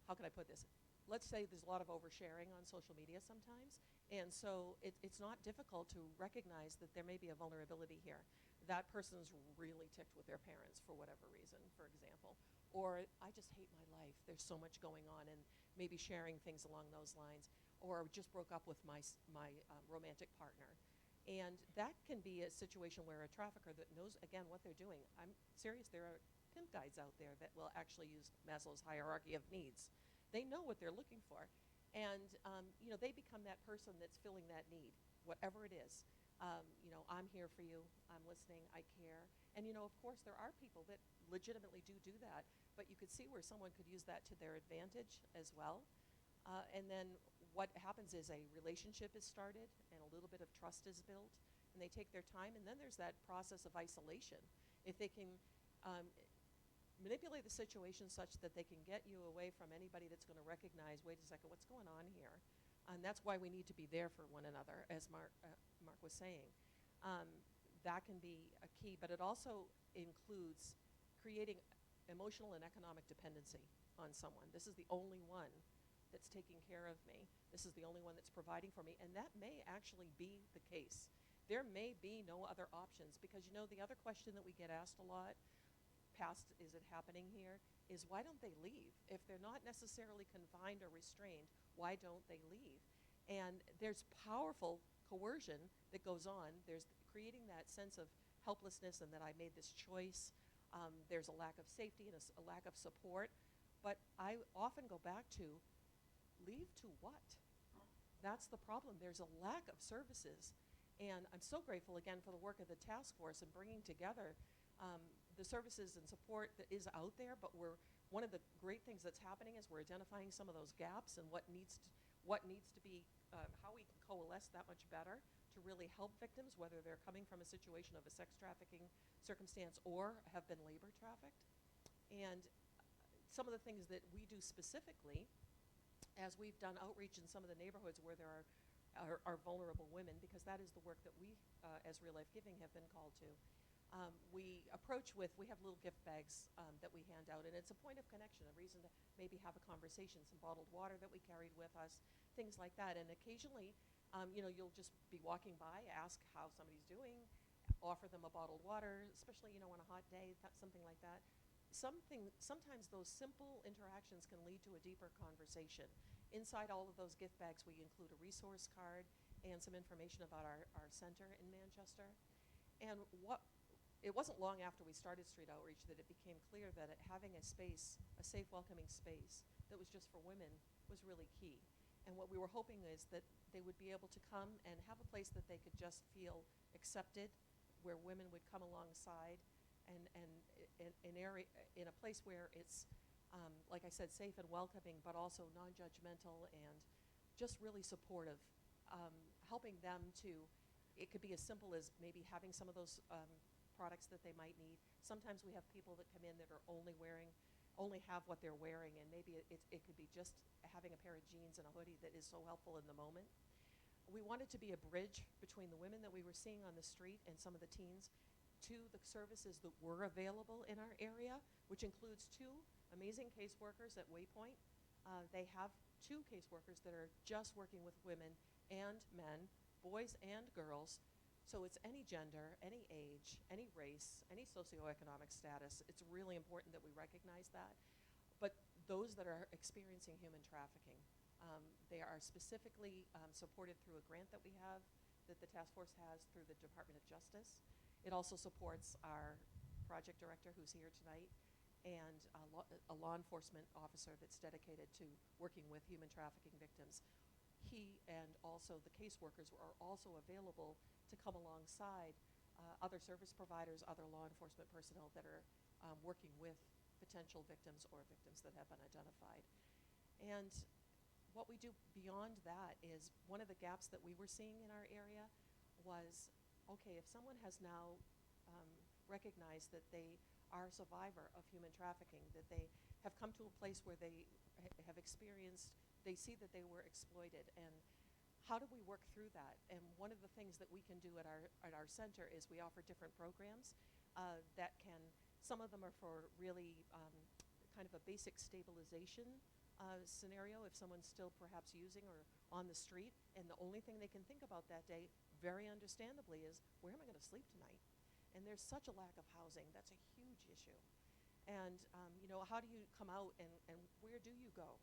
how can I put this? Let's say there's a lot of oversharing on social media sometimes, and so it's not difficult to recognize that there may be a vulnerability here. That person's really ticked with their parents for whatever reason, for example. Or, I just hate my life, there's so much going on, and maybe sharing things along those lines. Or, just broke up with my romantic partner. And that can be a situation where a trafficker that knows, again, what they're doing. I'm serious, there are pimp guides out there that will actually use Maslow's hierarchy of needs. They know what they're looking for. And, they become that person that's filling that need, whatever it is. I'm here for you, I'm listening, I care. And, of course, there are people that legitimately do that, but you could see where someone could use that to their advantage as well. And then what happens is a relationship is started and a little bit of trust is built, and they take their time, and then there's that process of isolation. If they can manipulate the situation such that they can get you away from anybody that's going to recognize, wait a second, what's going on here? And that's why we need to be there for one another, as Mark was saying. That can be a key, but it also includes creating emotional and economic dependency on someone. This is the only one that's taking care of me. This is the only one that's providing for me, and that may actually be the case. There may be no other options, because the other question that we get asked a lot, past is it happening here, is why don't they leave? If they're not necessarily confined or restrained, why don't they leave? And there's powerful coercion that goes on. There's creating that sense of helplessness and that I made this choice. There's a lack of safety and a lack of support. But I often go back to, leave to what? That's the problem. There's a lack of services. And I'm so grateful, again, for the work of the task force and bringing together the services and support that is out there. But one of the great things that's happening is we're identifying some of those gaps and what needs to be, how we can coalesce that much better to really help victims, whether they're coming from a situation of a sex trafficking circumstance or have been labor trafficked. And some of the things that we do specifically, as we've done outreach in some of the neighborhoods where there are vulnerable women, because that is the work that we, as Real Life Giving, have been called to. We have little gift bags that we hand out, and it's a point of connection, a reason to maybe have a conversation, some bottled water that we carried with us, things like that. And occasionally, you'll just be walking by, ask how somebody's doing, offer them a bottled water, especially, on a hot day, something like that. Sometimes those simple interactions can lead to a deeper conversation. Inside all of those gift bags, we include a resource card and some information about our center in Manchester. And it wasn't long after we started street outreach that it became clear that having a space, a safe, welcoming space that was just for women, was really key. And what we were hoping is that they would be able to come and have a place that they could just feel accepted, where women would come alongside, and in a place where it's, like I said, safe and welcoming, but also non-judgmental and just really supportive, helping them to, it could be as simple as maybe having some of those products that they might need. Sometimes we have people that come in that are only have what they're wearing, and maybe it could be just having a pair of jeans and a hoodie that is so helpful in the moment. We wanted to be a bridge between the women that we were seeing on the street and some of the teens to the services that were available in our area, which includes 2 amazing caseworkers at Waypoint. They have 2 caseworkers that are just working with women and men, boys and girls. So it's any gender, any age, any race, any socioeconomic status. It's really important that we recognize that. But those that are experiencing human trafficking, they are specifically supported through a grant that we have, that the task force has through the Department of Justice. It also supports our project director, who's here tonight, and a law enforcement officer that's dedicated to working with human trafficking victims. He and also the caseworkers are also available to come alongside other service providers, other law enforcement personnel that are working with potential victims or victims that have been identified. And what we do beyond that is, one of the gaps that we were seeing in our area was, okay, if someone has now recognized that they are a survivor of human trafficking, that they have come to a place where they have experienced, they see that they were exploited, and how do we work through that? And one of the things that we can do at our center is we offer different programs that can, some of them are for really kind of a basic stabilization scenario if someone's still perhaps using or on the street, and the only thing they can think about that day, very understandably, is where am I going to sleep tonight? And there's such a lack of housing. That's a huge issue. And how do you come out and where do you go?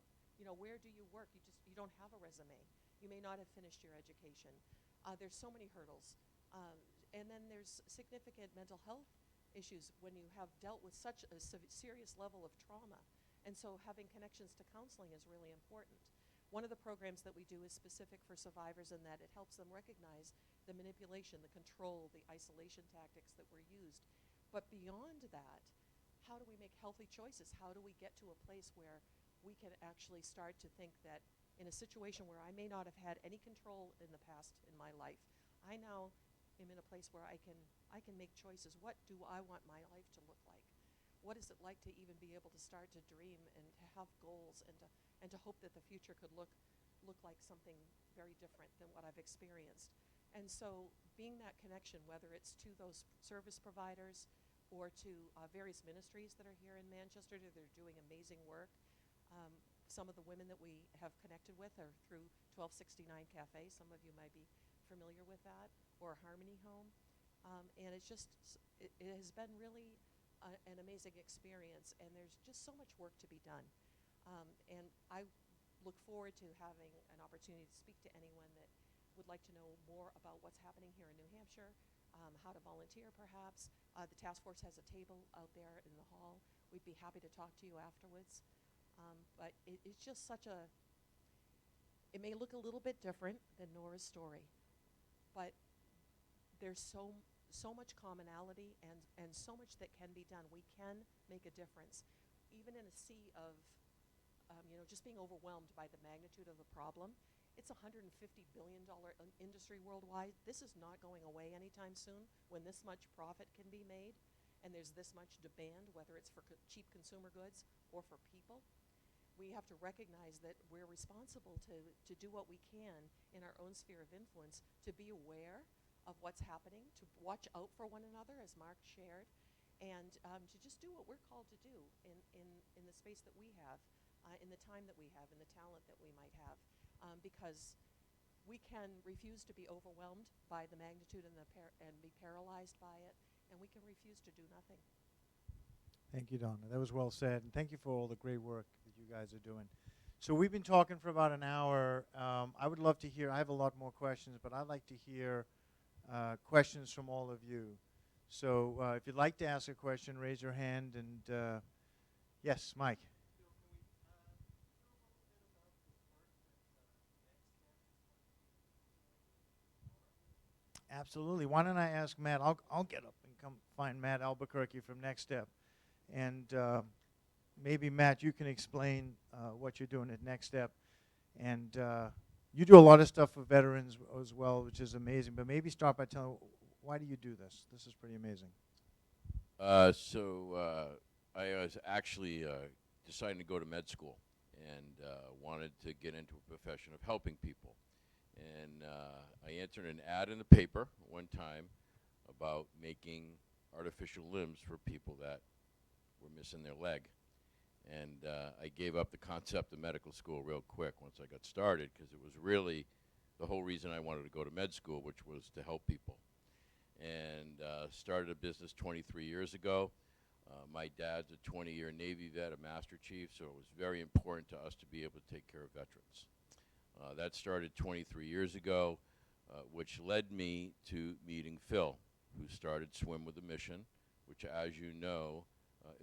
Where do you work? You don't have a resume. You may not have finished your education. There's so many hurdles. And then there's significant mental health issues when you have dealt with such a serious level of trauma. And so having connections to counseling is really important. One of the programs that we do is specific for survivors in that it helps them recognize the manipulation, the control, the isolation tactics that were used. But beyond that, how do we make healthy choices? How do we get to a place where we can actually start to think that in a situation where I may not have had any control in the past in my life, I now am in a place where I can make choices. What do I want my life to look like? What is it like to even be able to start to dream and to have goals and to hope that the future could look like something very different than what I've experienced? And so being that connection, whether it's to those service providers or to various ministries that are here in Manchester that are doing amazing work. Some of the women that we have connected with are through 1269 Cafe. Some of you might be familiar with that, or Harmony Home. And it has been really an amazing experience, and there's just so much work to be done. And I look forward to having an opportunity to speak to anyone that would like to know more about what's happening here in New Hampshire, how to volunteer perhaps. The task force has a table out there in the hall. We'd be happy to talk to you afterwards. But it's just it may look a little bit different than Nora's story, but there's so much commonality and so much that can be done. We can make a difference, even in a sea of, just being overwhelmed by the magnitude of the problem. It's a $150 billion industry worldwide. This is not going away anytime soon when this much profit can be made and there's this much demand, whether it's for cheap consumer goods or for people. We have to recognize that we're responsible to do what we can in our own sphere of influence, to be aware of what's happening, to watch out for one another, as Mark shared, and to just do what we're called to do in the space that we have, in the time that we have, in the talent that we might have. Because we can refuse to be overwhelmed by the magnitude and be paralyzed by it, and we can refuse to do nothing. Thank you, Donna. That was well said, and thank you for all the great work that you guys are doing. So we've been talking for about an hour. I would love to hear, I have a lot more questions, but I'd like to hear questions from all of you. So if you'd like to ask a question, raise your hand, and yes, Mike. Absolutely. Why don't I ask Matt? I'll get up and come find Matt Albuquerque from Next Step. And maybe, Matt, you can explain what you're doing at Next Step. And you do a lot of stuff for veterans as well, which is amazing. But maybe start by telling, why do you do this? This is pretty amazing. So I was actually deciding to go to med school and wanted to get into a profession of helping people. And I entered an ad in the paper one time about making artificial limbs for people that were missing their leg. And I gave up the concept of medical school real quick once I got started, because it was really the whole reason I wanted to go to med school, which was to help people. And started a business 23 years ago. My dad's a 20-year Navy vet, a Master Chief, so it was very important to us to be able to take care of veterans. That started 23 years ago, which led me to meeting Phil, who started Swim with a Mission, which, as you know,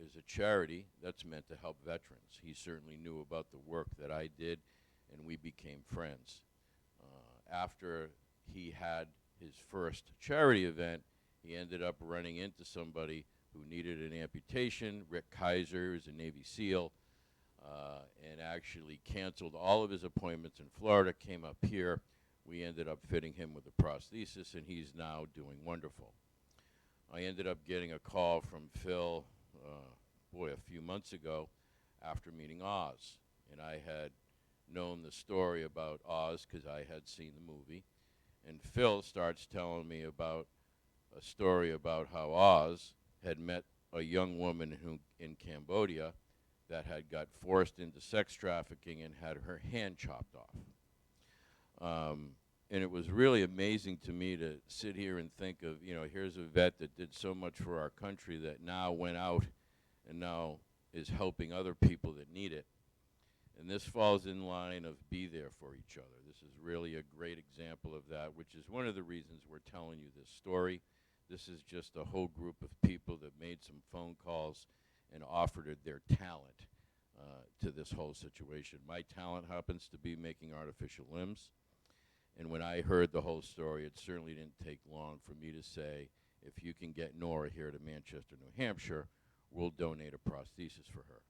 is a charity that's meant to help veterans. He certainly knew about the work that I did, and we became friends. After he had his first charity event, he ended up running into somebody who needed an amputation. Rick Kaiser is a Navy SEAL, and actually canceled all of his appointments in Florida, came up here. We ended up fitting him with a prosthesis, and he's now doing wonderful. I ended up getting a call from Phil, a few months ago after meeting Oz, and I had known the story about Oz because I had seen the movie. And Phil starts telling me about a story about how Oz had met a young woman who in Cambodia that had got forced into sex trafficking and had her hand chopped off. And it was really amazing to me to sit here and think of, here's a vet that did so much for our country that now went out and now is helping other people that need it. And this falls in line of be there for each other. This is really a great example of that, which is one of the reasons we're telling you this story. This is just a whole group of people that made some phone calls and offered their talent to this whole situation. My talent happens to be making artificial limbs. And when I heard the whole story, it certainly didn't take long for me to say, if you can get Nora here to Manchester, New Hampshire, we'll donate a prosthesis for her.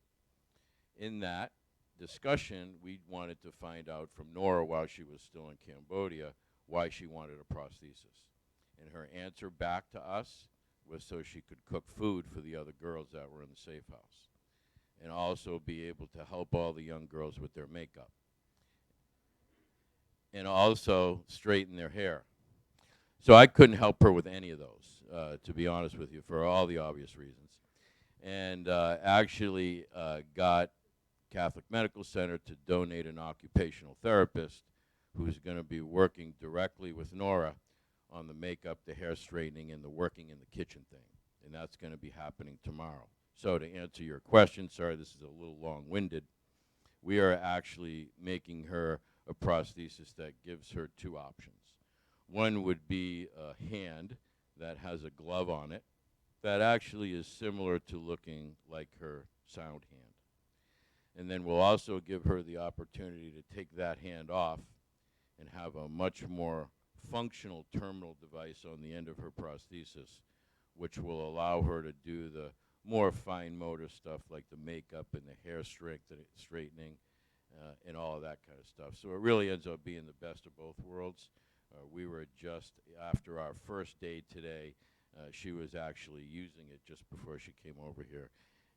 In that discussion, we wanted to find out from Nora while she was still in Cambodia why she wanted a prosthesis. And her answer back to us was so she could cook food for the other girls that were in the safe house and also be able to help all the young girls with their makeup and also straighten their hair. So I couldn't help her with any of those, to be honest with you, for all the obvious reasons. And actually got Catholic Medical Center to donate an occupational therapist who's going to be working directly with Nora on the makeup, the hair straightening, and the working in the kitchen thing. And that's going to be happening tomorrow. So to answer your question, sorry this is a little long-winded, we are actually making her a prosthesis that gives her two options. One would be a hand that has a glove on it that actually is similar to looking like her sound hand. And then we'll also give her the opportunity to take that hand off and have a much more functional terminal device on the end of her prosthesis, which will allow her to do the more fine motor stuff like the makeup and the hair straightening and all of that kind of stuff. So it really ends up being the best of both worlds. We were just, after our first day today, she was actually using it just before she came over here.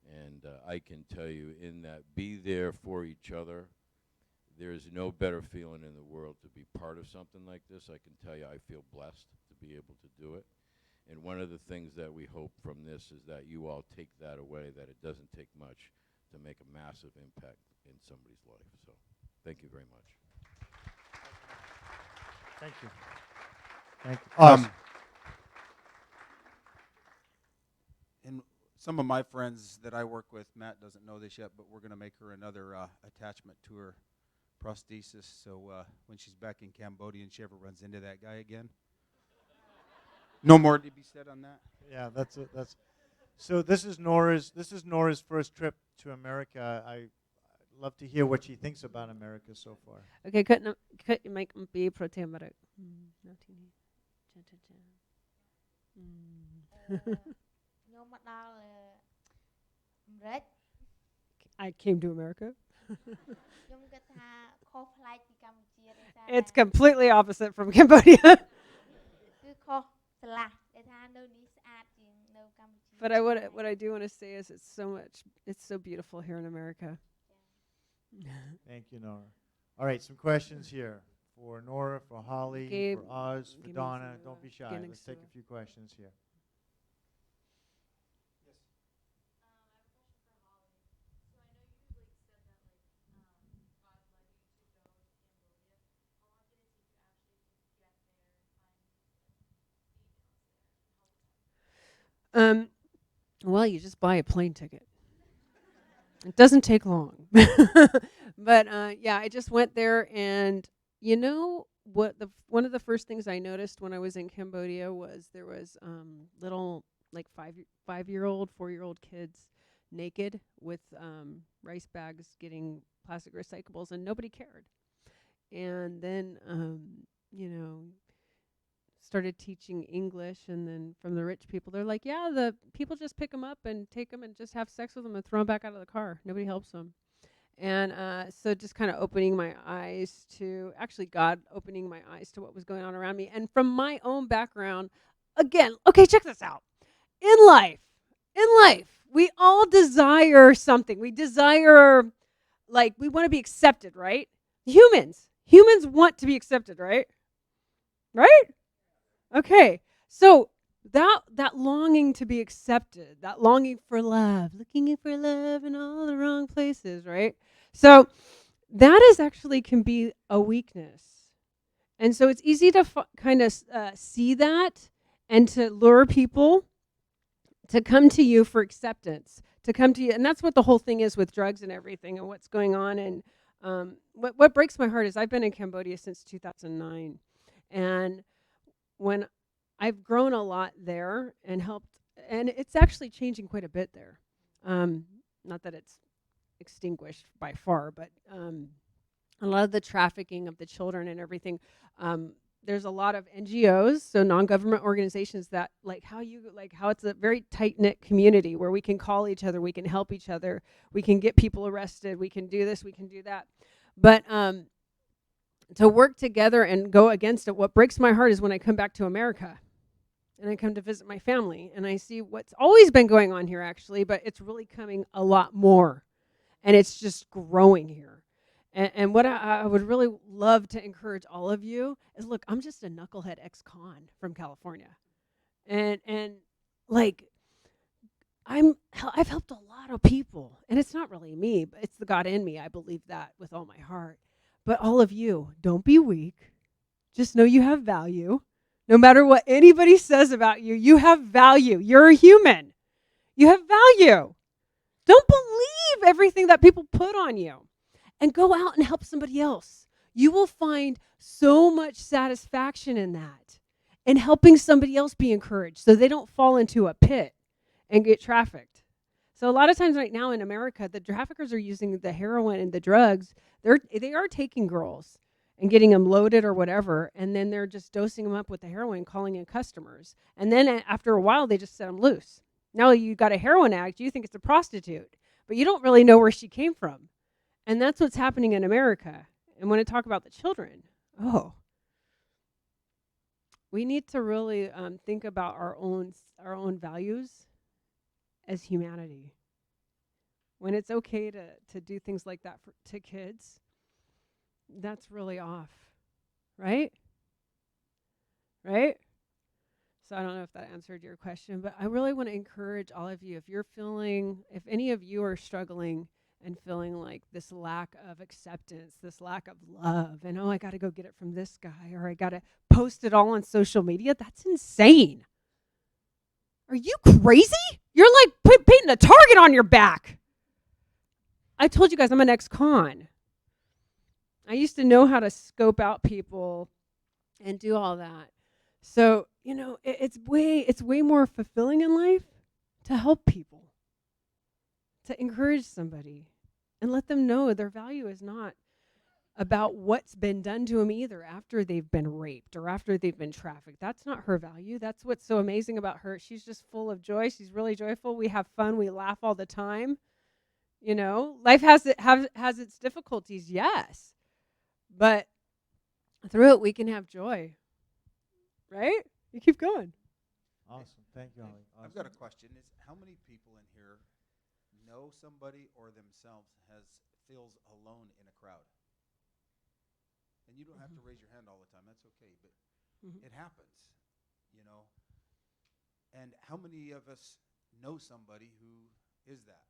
And I can tell you, in that be there for each other, there's no better feeling in the world to be part of something like this. I can tell you I feel blessed to be able to do it. And one of the things that we hope from this is that you all take that away, that it doesn't take much to make a massive impact in somebody's life. So thank you very much. Thank you. Thank you. Awesome. And some of my friends that I work with, Matt doesn't know this yet, but we're going to make her another attachment to her prosthesis. So when she's back in Cambodia and she ever runs into that guy again, no more to be said on that. Yeah, that's it. So this is Nora's first trip to America. I'd love to hear what she thinks about America so far. Okay, could you make me be protein? I came to America. It's completely opposite from Cambodia. But what I do want to say is it's so beautiful here in America. Thank you, Nora. All right, some questions here for Nora, for Holly, Gabe, for Oz, for Gabe Donna. Sue, Don't be shy. Gabe Let's take Sue. a few questions here. Well, you just buy a plane ticket. It doesn't take long. But yeah, I just went there, and you know what? One of the first things I noticed when I was in Cambodia was there was little like 5-year-old, 4-year-old kids naked with rice bags getting plastic recyclables, and nobody cared. And then started teaching English, and then from the rich people, they're like, yeah, the people just pick them up and take them and just have sex with them and throw them back out of the car. Nobody helps them. And so just kind of opening my eyes to, actually God opening my eyes to what was going on around me. And from my own background, again, okay, check this out. In life, we all desire something. We desire, like, we want to be accepted, right? Humans want to be accepted, right? Right? Okay. So that longing to be accepted, that longing for love, looking for love in all the wrong places, right? So that is actually can be a weakness. And so it's easy to kind of see that and to lure people to come to you for acceptance, to come to you. And that's what the whole thing is with drugs and everything and what's going on. And what breaks my heart is I've been in Cambodia since 2009. And when I've grown a lot there and helped, and it's actually changing quite a bit there. Not that it's extinguished by far, but a lot of the trafficking of the children and everything. There's a lot of NGOs, so non-government organizations that how it's a very tight-knit community where we can call each other, we can help each other, we can get people arrested, we can do this, we can do that. But to work together and go against it, what breaks my heart is when I come back to America and I come to visit my family and I see what's always been going on here actually, but it's really coming a lot more and it's just growing here. And what I would really love to encourage all of you is, look, I'm just a knucklehead ex-con from California. And I've helped a lot of people. And it's not really me, but it's the God in me. I believe that with all my heart. But all of you, don't be weak. Just know you have value. No matter what anybody says about you, you have value. You're a human. You have value. Don't believe everything that people put on you. And go out and help somebody else. You will find so much satisfaction in that, in helping somebody else be encouraged so they don't fall into a pit and get trafficked. So a lot of times right now in America, the traffickers are using the heroin and the drugs. They are taking girls and getting them loaded or whatever, and then they're just dosing them up with the heroin, calling in customers. And then after a while, they just set them loose. Now you got a heroin addict, you think it's a prostitute, but you don't really know where she came from. And that's what's happening in America. And when I talk about the children, we need to really think about our own values as humanity. When it's okay to do things like that to kids, that's really off, right? Right? So I don't know if that answered your question, but I really want to encourage all of you, if any of you are struggling and feeling like this lack of acceptance, this lack of love, and I got to go get it from this guy, or I got to post it all on social media, that's insane. Are you crazy? You're like painting a target on your back. I told you guys I'm an ex-con. I used to know how to scope out people and do all that. So, it's way more fulfilling in life to help people, to encourage somebody and let them know their value is not about what's been done to them either after they've been raped or after they've been trafficked. That's not her value. That's what's so amazing about her. She's just full of joy. She's really joyful. We have fun. We laugh all the time. Life has its difficulties, yes. But through it, we can have joy. Right? You keep going. Awesome. Thank you, Holly. Awesome. I've got a question. Is how many people in here know somebody or themselves feels alone in a crowd? And you don't have to raise your hand all the time. That's okay, but it happens, And how many of us know somebody who is that,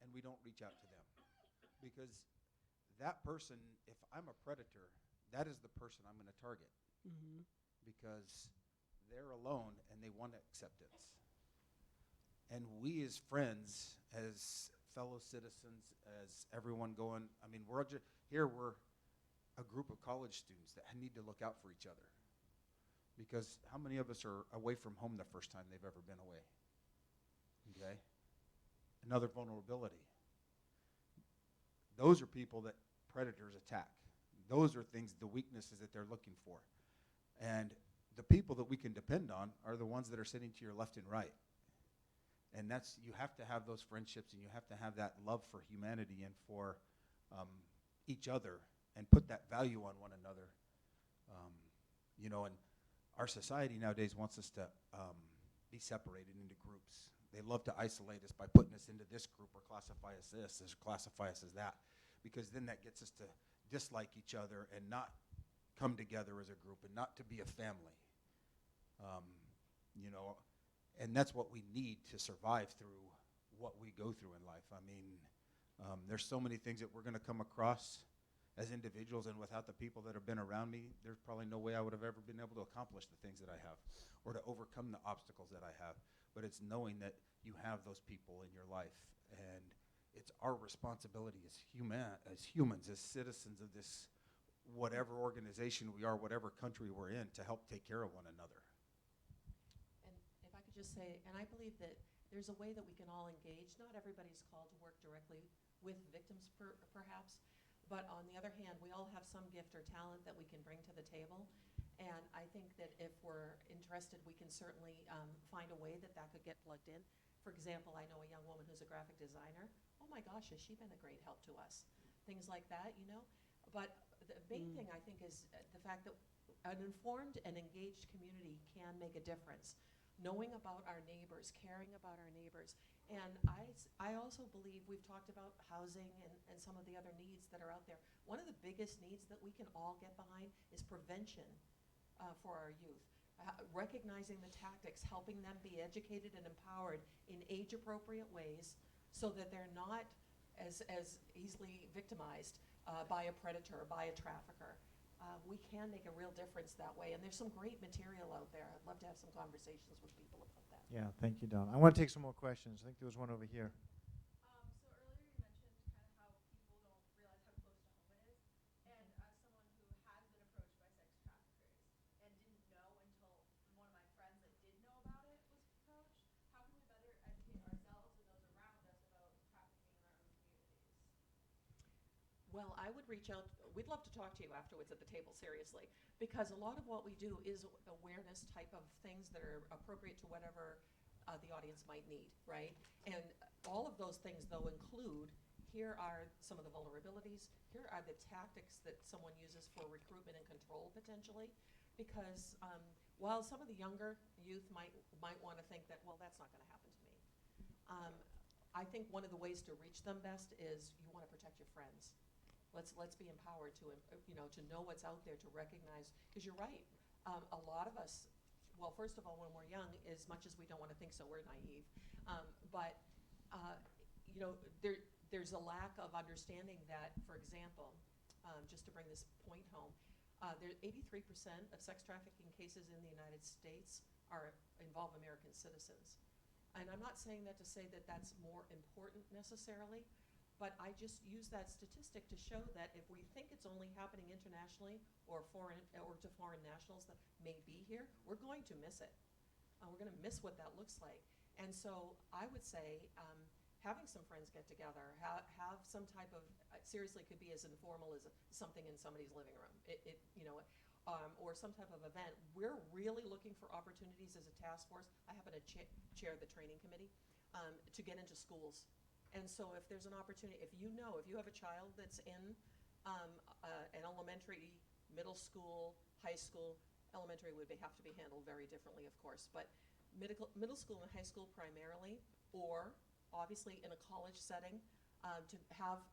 and we don't reach out to them? Because that person, if I'm a predator, that is the person I'm going to target. Because they're alone and they want acceptance. And we as friends, as fellow citizens, as everyone going, we're a group of college students that need to look out for each other. Because how many of us are away from home the first time they've ever been away? Okay? Another vulnerability. Those are people that predators attack. Those are the weaknesses that they're looking for. And the people that we can depend on are the ones that are sitting to your left and right. And you have to have those friendships, and you have to have that love for humanity and for each other, and put that value on one another. And our society nowadays wants us to be separated into groups. They love to isolate us by putting us into this group or classify us this or classify us as that, because then that gets us to dislike each other and not come together as a group and not to be a family. You know, and that's what we need to survive through what we go through in life. I mean, there's so many things that we're going to come across as individuals, and without the people that have been around me, there's probably no way I would have ever been able to accomplish the things that I have or to overcome the obstacles that I have. But it's knowing that you have those people in your life, and it's our responsibility as humans, as citizens of this whatever organization we are, whatever country we're in, to help take care of one another. And if I could just say, and I believe that there's a way that we can all engage. Not everybody's called to work directly with victims, perhaps, but on the other hand, we all have some gift or talent that we can bring to the table. And I think that if we're interested, we can certainly find a way that that could get plugged in. For example, I know a young woman who's a graphic designer. Oh my gosh, has she been a great help to us? Things like that, you know? But the main thing, I think, is the fact that an informed and engaged community can make a difference. Knowing about our neighbors, caring about our neighbors. And I also believe we've talked about housing and some of the other needs that are out there. One of the biggest needs that we can all get behind is prevention for our youth. Recognizing the tactics, helping them be educated and empowered in age-appropriate ways so that they're not as easily victimized by a predator, by a trafficker. We can make a real difference that way, and there's some great material out there. I'd love to have some conversations with people about that. Yeah, thank you, Don. I want to take some more questions. I think there was one over here. So earlier you mentioned kind of how people don't realize how close to home it is. And as someone who has been approached by sex traffickers and didn't know until one of my friends that did know about it was approached, how can we better educate ourselves and those around us about trafficking in our own communities? Well, I would reach out. We'd love to talk to you afterwards at the table, seriously, because a lot of what we do is awareness type of things that are appropriate to whatever the audience might need, right? And all of those things, though, include, here are some of the vulnerabilities, here are the tactics that someone uses for recruitment and control, potentially, because while some of the younger youth might want to think that, well, that's not going to happen to me, I think one of the ways to reach them best is you want to protect your friends. Let's be empowered to know what's out there, to recognize, because you're right. A lot of us, well, first of all, when we're young, as much as we don't want to think so, we're naive. But there's a lack of understanding that, for example, just to bring this point home, 83% of sex trafficking cases in the United States involve American citizens. And I'm not saying that to say that that's more important necessarily, but I just use that statistic to show that if we think it's only happening internationally or to foreign nationals that may be here, we're going to miss it. We're going to miss what that looks like. And so I would say having some friends get together, have some type of, seriously, could be as informal as something in somebody's living room, or some type of event. We're really looking for opportunities as a task force. I happen to chair the training committee to get into schools. And so if there's an opportunity, if you have a child that's in an elementary, middle school, high school, elementary would have to be handled very differently, of course, but middle school and high school primarily, or obviously in a college setting, to have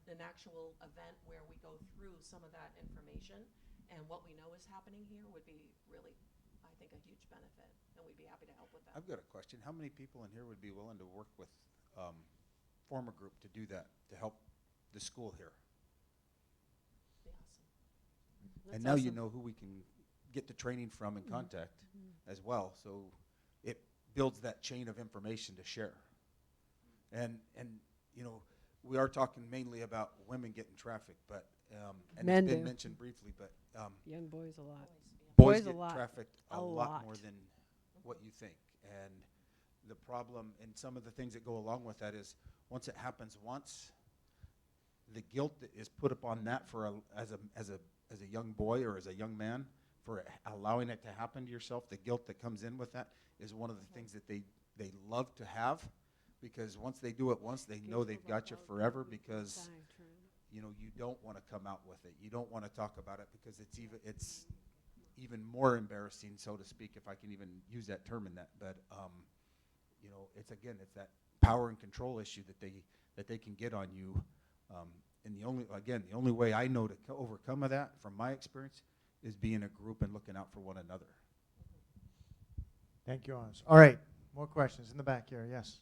an actual event where we go through some of that information and what we know is happening here would be really, I think, a huge benefit, and we'd be happy to help with that. I've got a question. How many people in here would be willing to work with form a group to do that, to help the school here? Be awesome. And now you know who we can get the training from and contact as well, so it builds that chain of information to share. And we are talking mainly about women getting trafficked, but and Men it's been do. mentioned briefly, but Young boys a lot. boys Boys a get lot. trafficked A a lot more lot. than what you think. And the problem and some of the things that go along with that is once it happens once, the guilt that is put upon that as a young boy or as a young man for allowing it to happen to yourself, the guilt that comes in with that is one of the things that they love to have, because once they do it once, they know they've got you forever, because you don't want to come out with it. You don't want to talk about it because it's even more embarrassing, so to speak, if I can even use that term in that. But it's that power and control issue that they can get on you And the only way I know to overcome that, from my experience, is being a group and looking out for one another. Thank you, Oz. All right, more questions in the back here. Yes.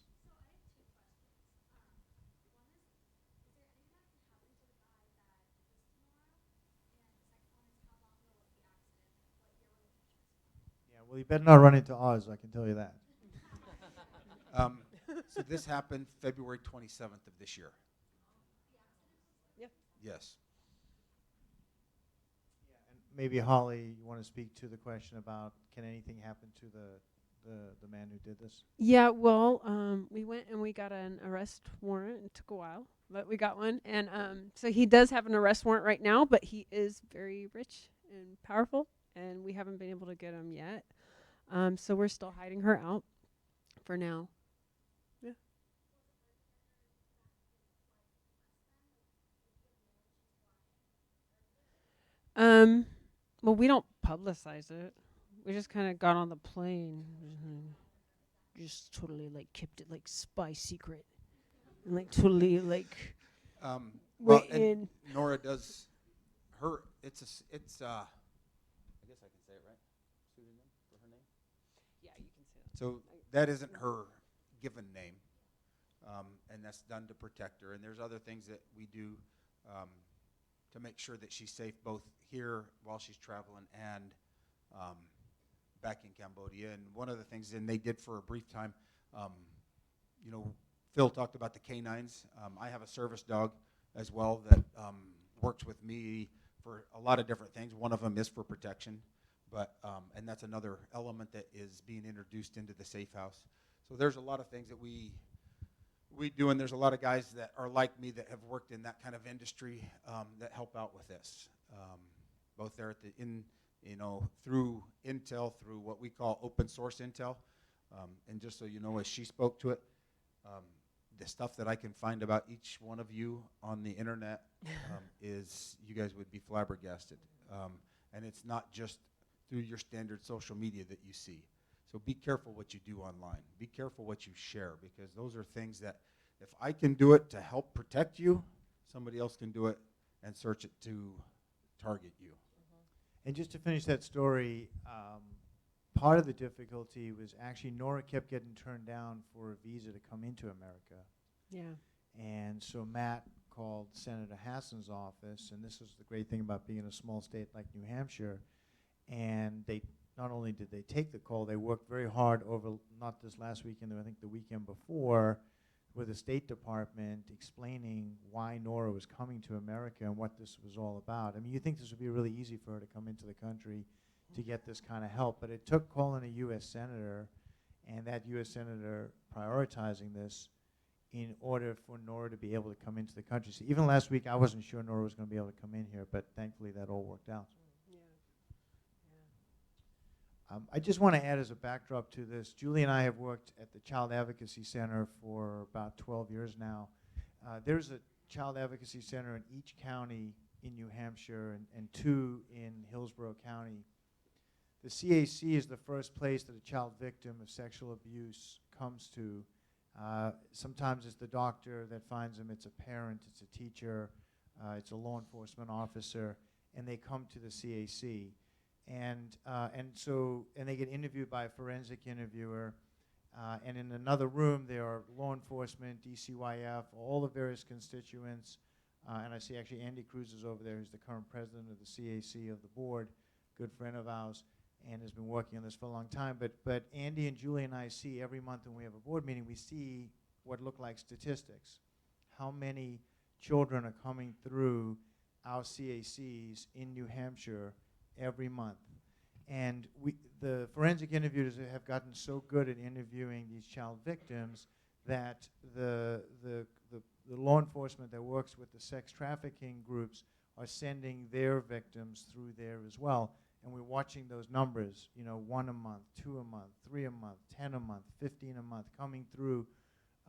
Yeah, well, you better not run into Oz, I can tell you that. So this happened February 27th of this year. Yeah. Yes. Yeah, and maybe Holly, you want to speak to the question about can anything happen to the man who did this? Yeah, well, we went and we got an arrest warrant. It took a while, but we got one. And so he does have an arrest warrant right now, but he is very rich and powerful, and we haven't been able to get him yet. So we're still hiding her out for now. Yeah. Well, we don't publicize it. We just kind of got on the plane. Just totally like kept it like spy secret. And like totally like Well, went in. Nora does her. It's I guess I can say it right. Pseudonym for her name. Yeah, you can say that. So that isn't her given name, and that's done to protect her. And there's other things that we do to make sure that she's safe, both here while she's traveling and back in Cambodia. And one of the things, and they did for a brief time, Phil talked about the canines. I have a service dog as well that works with me for a lot of different things. One of them is for protection, but and that's another element that is being introduced into the safe house. So there's a lot of things that we do, and there's a lot of guys that are like me that have worked in that kind of industry that help out with this, both there at through intel, through what we call open source intel, and just so you know, as she spoke to it, the stuff that I can find about each one of you on the internet is, you guys would be flabbergasted, and it's not just through your standard social media that you see. So be careful what you do online. Be careful what you share, because those are things that if I can do it to help protect you, somebody else can do it and search it to target you. And just to finish that story, part of the difficulty was actually Nora kept getting turned down for a visa to come into America. Yeah. And so Matt called Senator Hassan's office, and this is the great thing about being in a small state like New Hampshire, and they not only did they take the call, they worked very hard over, not this last weekend, I think the weekend before, with the State Department explaining why Nora was coming to America and what this was all about. I mean, you think this would be really easy for her to come into the country to get this kind of help, but it took calling a U.S. Senator and that U.S. Senator prioritizing this in order for Nora to be able to come into the country. So even last week, I wasn't sure Nora was going to be able to come in here, but thankfully that all worked out. I just want to add as a backdrop to this, Julie and I have worked at the Child Advocacy Center for about 12 years now. There's a Child Advocacy Center in each county in New Hampshire and 2 in Hillsborough County. The CAC is the first place that a child victim of sexual abuse comes to. Sometimes it's the doctor that finds them, it's a parent, it's a teacher, it's a law enforcement officer, and they come to the CAC. And they get interviewed by a forensic interviewer, and in another room there are law enforcement, DCYF, all the various constituents, and I see actually Andy Cruz is over there, who's the current president of the CAC of the board, good friend of ours, and has been working on this for a long time. But Andy and Julie and I see every month when we have a board meeting, we see what look like statistics. How many children are coming through our CACs in New Hampshire every month. And the forensic interviewers have gotten so good at interviewing these child victims that the law enforcement that works with the sex trafficking groups are sending their victims through there as well. And we're watching those numbers, 1 a month, 2 a month, 3 a month, 10 a month, 15 a month, coming through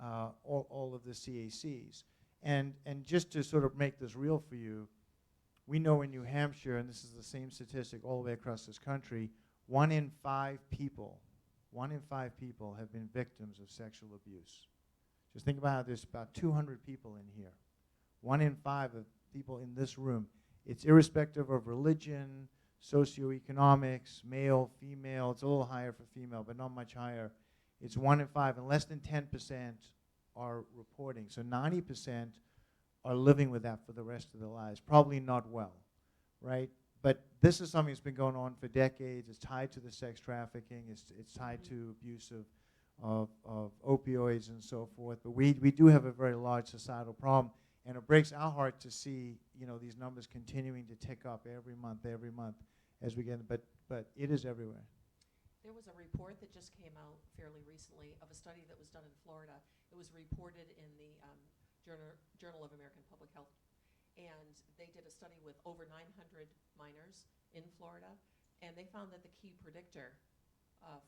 all of the CACs. And just to sort of make this real for you, we know in New Hampshire, and this is the same statistic all the way across this country, 1 in 5 people have been victims of sexual abuse. Just think about how there's about 200 people in here. 1 in 5 of people in this room. It's irrespective of religion, socioeconomics, male, female. It's a little higher for female, but not much higher. It's 1 in 5, and less than 10% are reporting. So 90% are living with that for the rest of their lives, probably not well, right? But this is something that's been going on for decades. It's tied to the sex trafficking. It's tied to abuse of opioids and so forth. But we do have a very large societal problem, and it breaks our heart to see these numbers continuing to tick up every month as we get. But it is everywhere. There was a report that just came out fairly recently of a study that was done in Florida. It was reported in the Journal of American Public Health. And they did a study with over 900 minors in Florida, and they found that the key predictor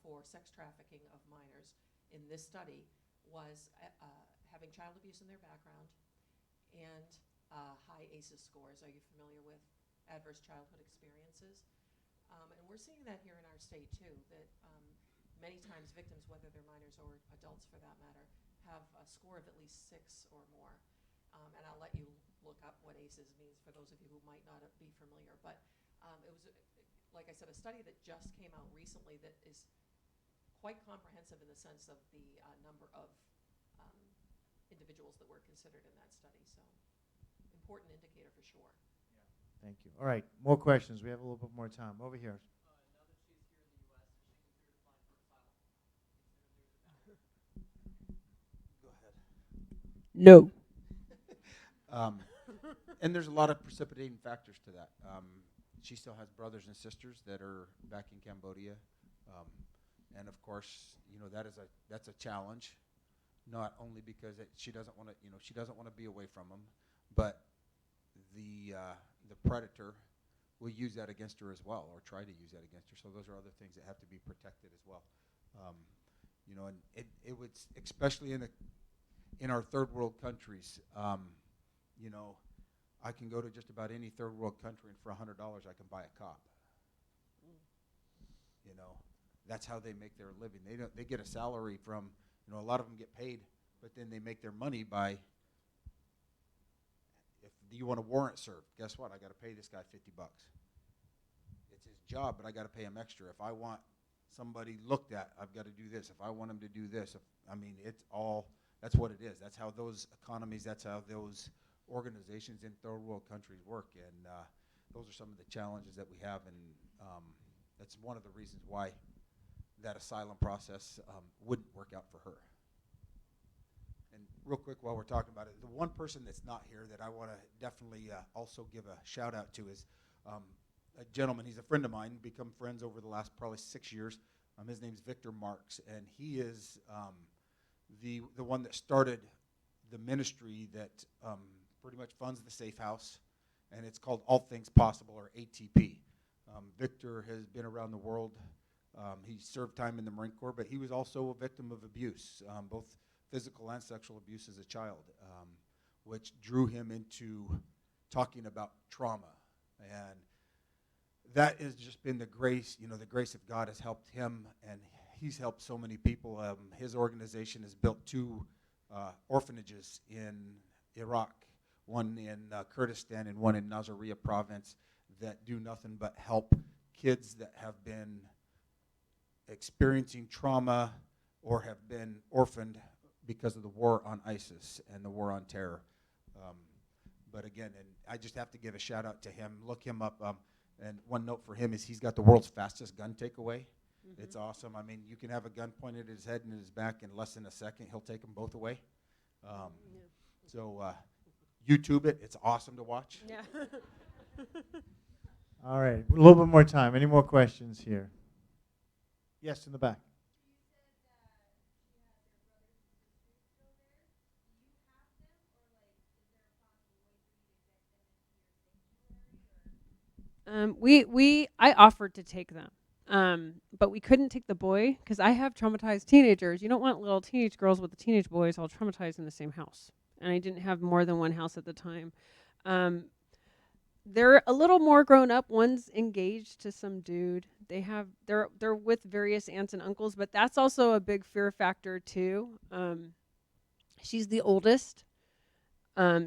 for sex trafficking of minors in this study was having child abuse in their background and high ACEs scores. Are you familiar with adverse childhood experiences? And we're seeing that here in our state too, that many times victims, whether they're minors or adults for that matter, have a score of at least 6 or more. And I'll let you look up what ACEs means for those of you who might not be familiar. But it was, like I said, a study that just came out recently that is quite comprehensive in the sense of the number of individuals that were considered in that study. So important indicator for sure. Thank you. All right, more questions. We have a little bit more time. Over here. Go ahead. No. And there's a lot of precipitating factors to that. She still has brothers and sisters that are back in Cambodia, and of course, that's a challenge. Not only because she doesn't want to be away from them, but the predator will use that against her as well, or try to use that against her. So those are other things that have to be protected as well. And it would, especially in our third world countries. I can go to just about any third world country, and for $100 I can buy a cop. That's how they make their living. They get a salary from, a lot of them get paid, but then they make their money by, if you want a warrant served, guess what? I got to pay this guy $50. It's his job, but I got to pay him extra. If I want somebody looked at, I've got to do this. If I want him to do this, that's what it is. That's how those economies, that's how those organizations in third world countries work, and those are some of the challenges that we have, and that's one of the reasons why that asylum process wouldn't work out for her. And real quick, while we're talking about it, the one person that's not here that I want to definitely also give a shout out to is a gentleman. He's a friend of mine, become friends over the last probably 6 years. His name's Victor Marks, and he is the one that started the ministry that pretty much funds the Safe House, and it's called All Things Possible, or ATP. Victor has been around the world. He served time in the Marine Corps, but he was also a victim of abuse, both physical and sexual abuse as a child, which drew him into talking about trauma. And that has just been the grace, the grace of God has helped him, and he's helped so many people. His organization has built 2 orphanages in Iraq, one in Kurdistan and one in Nasiriyah province, that do nothing but help kids that have been experiencing trauma or have been orphaned because of the war on ISIS and the war on terror. But again, and I just have to give a shout out to him. Look him up. And one note for him is he's got the world's fastest gun takeaway. Mm-hmm. It's awesome. I mean, you can have a gun pointed at his head and his back in less than a second. He'll take them both away. So YouTube it. It's awesome to watch. Yeah. All right, a little bit more time. Any more questions here? Yes, in the back. I offered to take them, but we couldn't take the boy because I have traumatized teenagers. You don't want little teenage girls with the teenage boys all traumatized in the same house, and I didn't have more than one house at the time. They're a little more grown up. One's engaged to some dude. They're with various aunts and uncles, but that's also a big fear factor too. She's the oldest.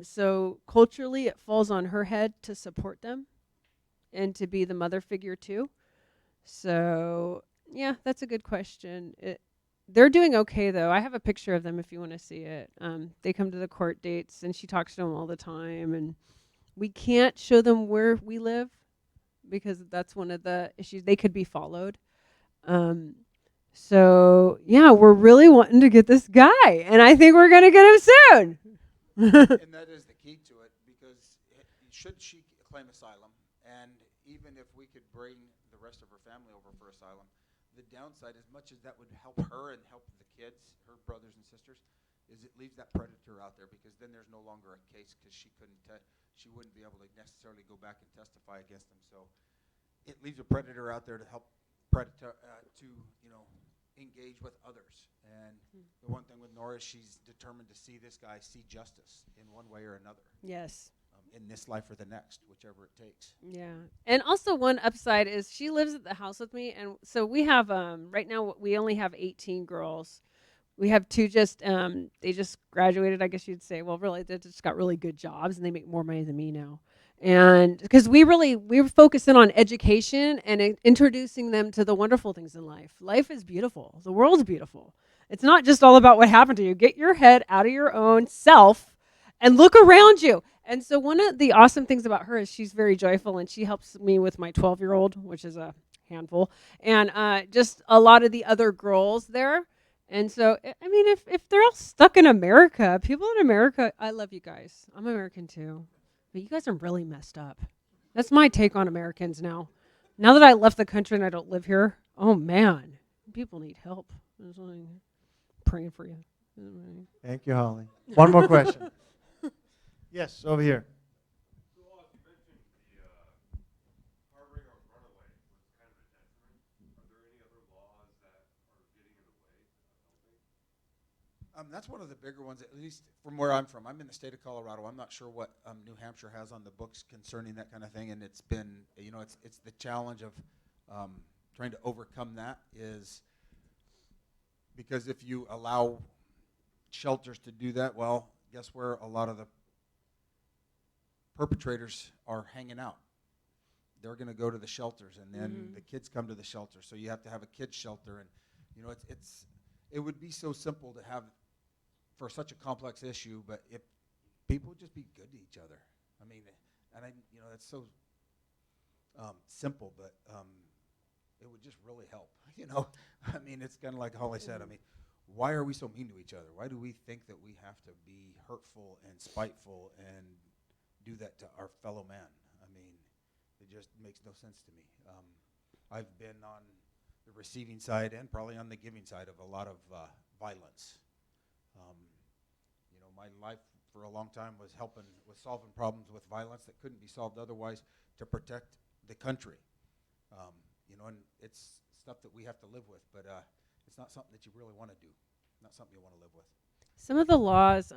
So culturally, it falls on her head to support them and to be the mother figure too. So yeah, that's a good question. They're doing okay though. I have a picture of them if you want to see it. They come to the court dates and she talks to them all the time. And we can't show them where we live because that's one of the issues. They could be followed. So yeah, we're really wanting to get this guy, and I think we're gonna get him soon. And that is the key to it, because should she claim asylum, and even if we could bring the rest of her family over for asylum, the downside, as much as that would help her and help the kids, her brothers and sisters, is it leaves that predator out there, because then there's no longer a case, because she wouldn't be able to necessarily go back and testify against them. So it leaves a predator out there to help engage with others. And the one thing with Nora is she's determined to see this guy see justice in one way or another. Yes. In this life or the next, whichever it takes. Yeah. And also one upside is she lives at the house with me, and so we have right now we only have 18 girls. We have two just they just graduated, I guess you'd say. Well, really they just got really good jobs and they make more money than me now. And because we're focusing on education and introducing them to the wonderful things in life. Life is beautiful. The world's beautiful. It's not just all about what happened to you. Get your head out of your own self and look around you. And so one of the awesome things about her is she's very joyful, and she helps me with my 12-year-old, which is a handful, and just a lot of the other girls there. And so, I mean, if they're all stuck in America, people in America, I love you guys. I'm American too. But you guys are really messed up. That's my take on Americans now. Now that I left the country and I don't live here, oh man, people need help. I'm praying for you. Thank you, Holly. One more question. Yes, over here. So, you mentioned the harboring of runaway was kind of a detriment. Are there any other laws that are getting in the way of helping? That's one of the bigger ones, at least from where I'm from. I'm in the state of Colorado. I'm not sure what New Hampshire has on the books concerning that kind of thing, and it's been, it's the challenge of trying to overcome that, is because if you allow shelters to do that, well, guess where a lot of the perpetrators are hanging out? They're going to go to the shelters, and then the kids come to the shelter. So you have to have a kids shelter, and it would be so simple to have for such a complex issue, but if people would just be good to each other. I mean, and that's so simple, but it would just really help. I mean, it's kind of like Holly said. I mean, why are we so mean to each other? Why do we think that we have to be hurtful and spiteful and do that to our fellow man? I mean, it just makes no sense to me. I've been on the receiving side and probably on the giving side of a lot of violence. My life for a long time was solving problems with violence that couldn't be solved otherwise to protect the country. And it's stuff that we have to live with, but it's not something that you really want to do, not something you want to live with. Some of the laws,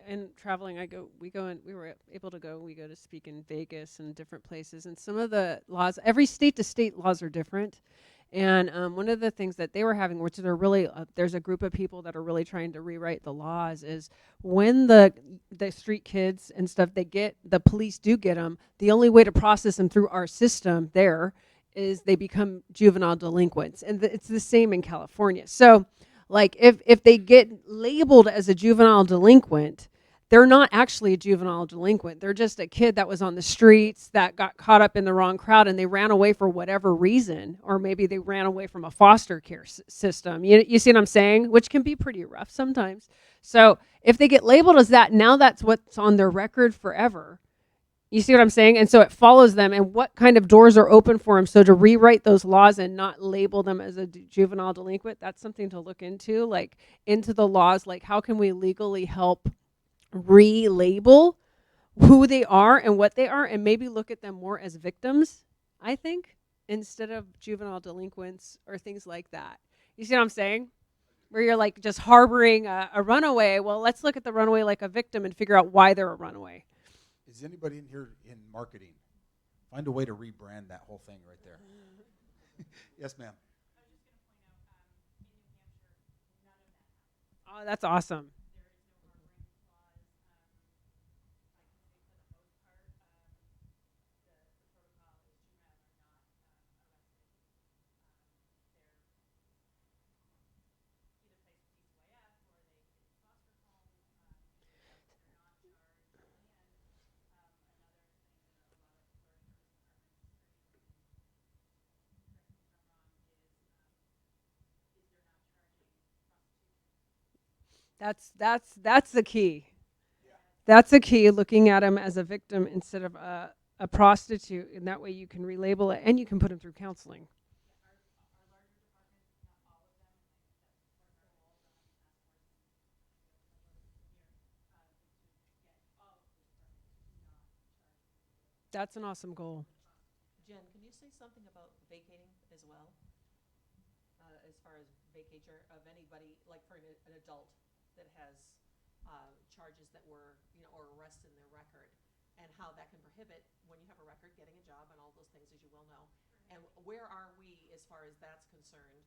in traveling, we were able to go to speak in Vegas and different places. And some of the laws, every state to state laws are different. And one of the things that they were having, which they're really, there's a group of people that are really trying to rewrite the laws, is when the street kids and stuff, the police do get them, the only way to process them through our system there is they become juvenile delinquents. And it's the same in California. So, like, if they get labeled as a juvenile delinquent, they're not actually a juvenile delinquent. They're just a kid that was on the streets that got caught up in the wrong crowd and they ran away for whatever reason, or maybe they ran away from a foster care system. You see what I'm saying? Which can be pretty rough sometimes. So if they get labeled as that, now that's what's on their record forever. You see what I'm saying? And so it follows them, and what kind of doors are open for them. So to rewrite those laws and not label them as a juvenile delinquent, that's something to look into, like into the laws, like how can we legally help relabel who they are and what they are, and maybe look at them more as victims, I think, instead of juvenile delinquents or things like that. You see what I'm saying? Where you're like just harboring a runaway. Well, let's look at the runaway like a victim and figure out why they're a runaway. Is anybody in here in marketing? Find a way to rebrand that whole thing right there. Yes, ma'am. I was just going to point out, in New Hampshire, none of that happens. Oh, that's awesome. There is no harboring clause. That's the key. That's the key, looking at him as a victim instead of a prostitute, and that way you can relabel it and you can put him through counseling. That's an awesome goal. Jen, can you say something about vacating as well? As far as vacatur of anybody, like for an adult that has charges that were, or arrests in their record, and how that can prohibit, when you have a record, getting a job and all those things, as you well know. And where are we as far as that's concerned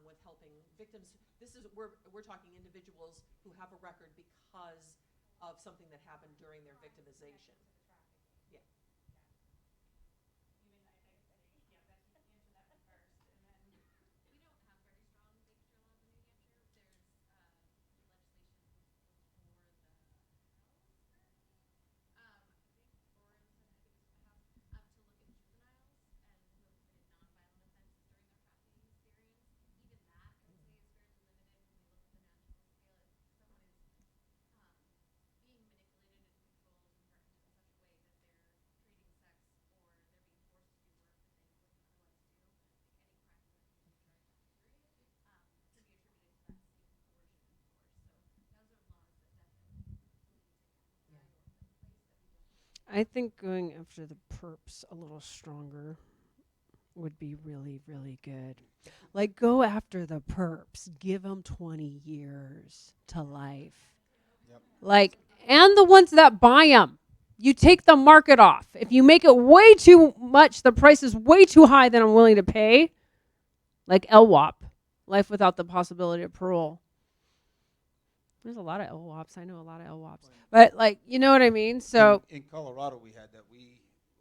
with helping victims? This is we're talking individuals who have a record because of something that happened during their victimization. Yeah. I think going after the perps a little stronger would be really, really good. Like, go after the perps. Give them 20 years to life. Yep. Like, and the ones that buy them. You take the market off. If you make it way too much, the price is way too high than I'm willing to pay. Like LWOP, life without the possibility of parole. There's a lot of LWOPs. I know a lot of LWOPs. But, like, you know what I mean? So in Colorado, we had that.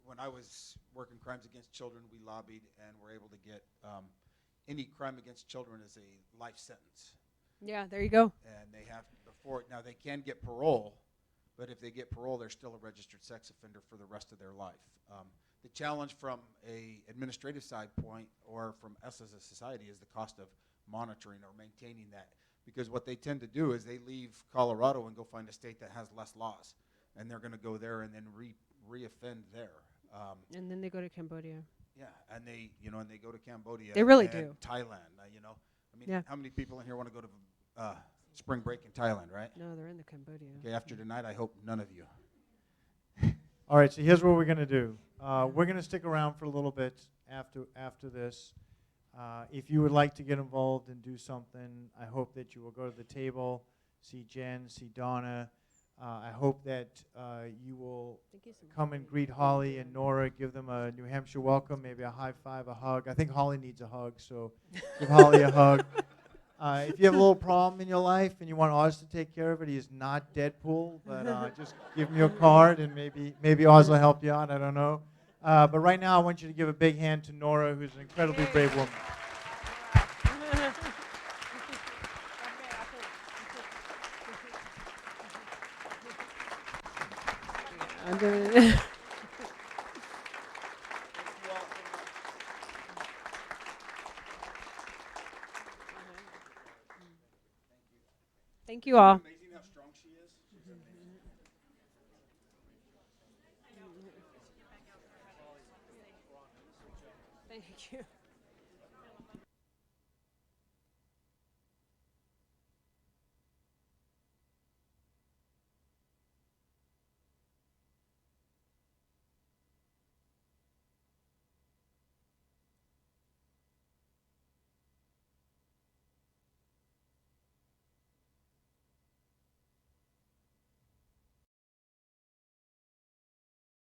When I was working crimes against children, we lobbied and were able to get any crime against children as a life sentence. yeah, there you go. And they have now they can get parole, but if they get parole, they're still a registered sex offender for the rest of their life. The challenge from a administrative side point or from us as a society is the cost of monitoring or maintaining that. Because what they tend to do is they leave Colorado and go find a state that has less laws, and they're going to go there and then re-offend there. And then they go to Cambodia. Yeah, and they go to Cambodia. They really and do. Thailand, I mean, Yeah. how many people in here want to go to spring break in Thailand, right? No, they're in the Cambodia. Okay, after tonight, I hope none of you. All right, so here's what we're going to do. We're going to stick around for a little bit after this. If you would like to get involved and do something, I hope that you will go to the table, see Jen, see Donna. I hope that you will come and greet Holly and Nora, give them a New Hampshire welcome, maybe a high five, a hug. I think Holly needs a hug, so give Holly a hug. If you have a little problem in your life and you want Oz to take care of it, he is not Deadpool, but just give him your card and maybe Oz will help you out. I don't know. But right now, I want you to give a big hand to Nora, who's an incredibly brave woman. I'm doing it. Thank you all. Amazing how strong she is. Thank you.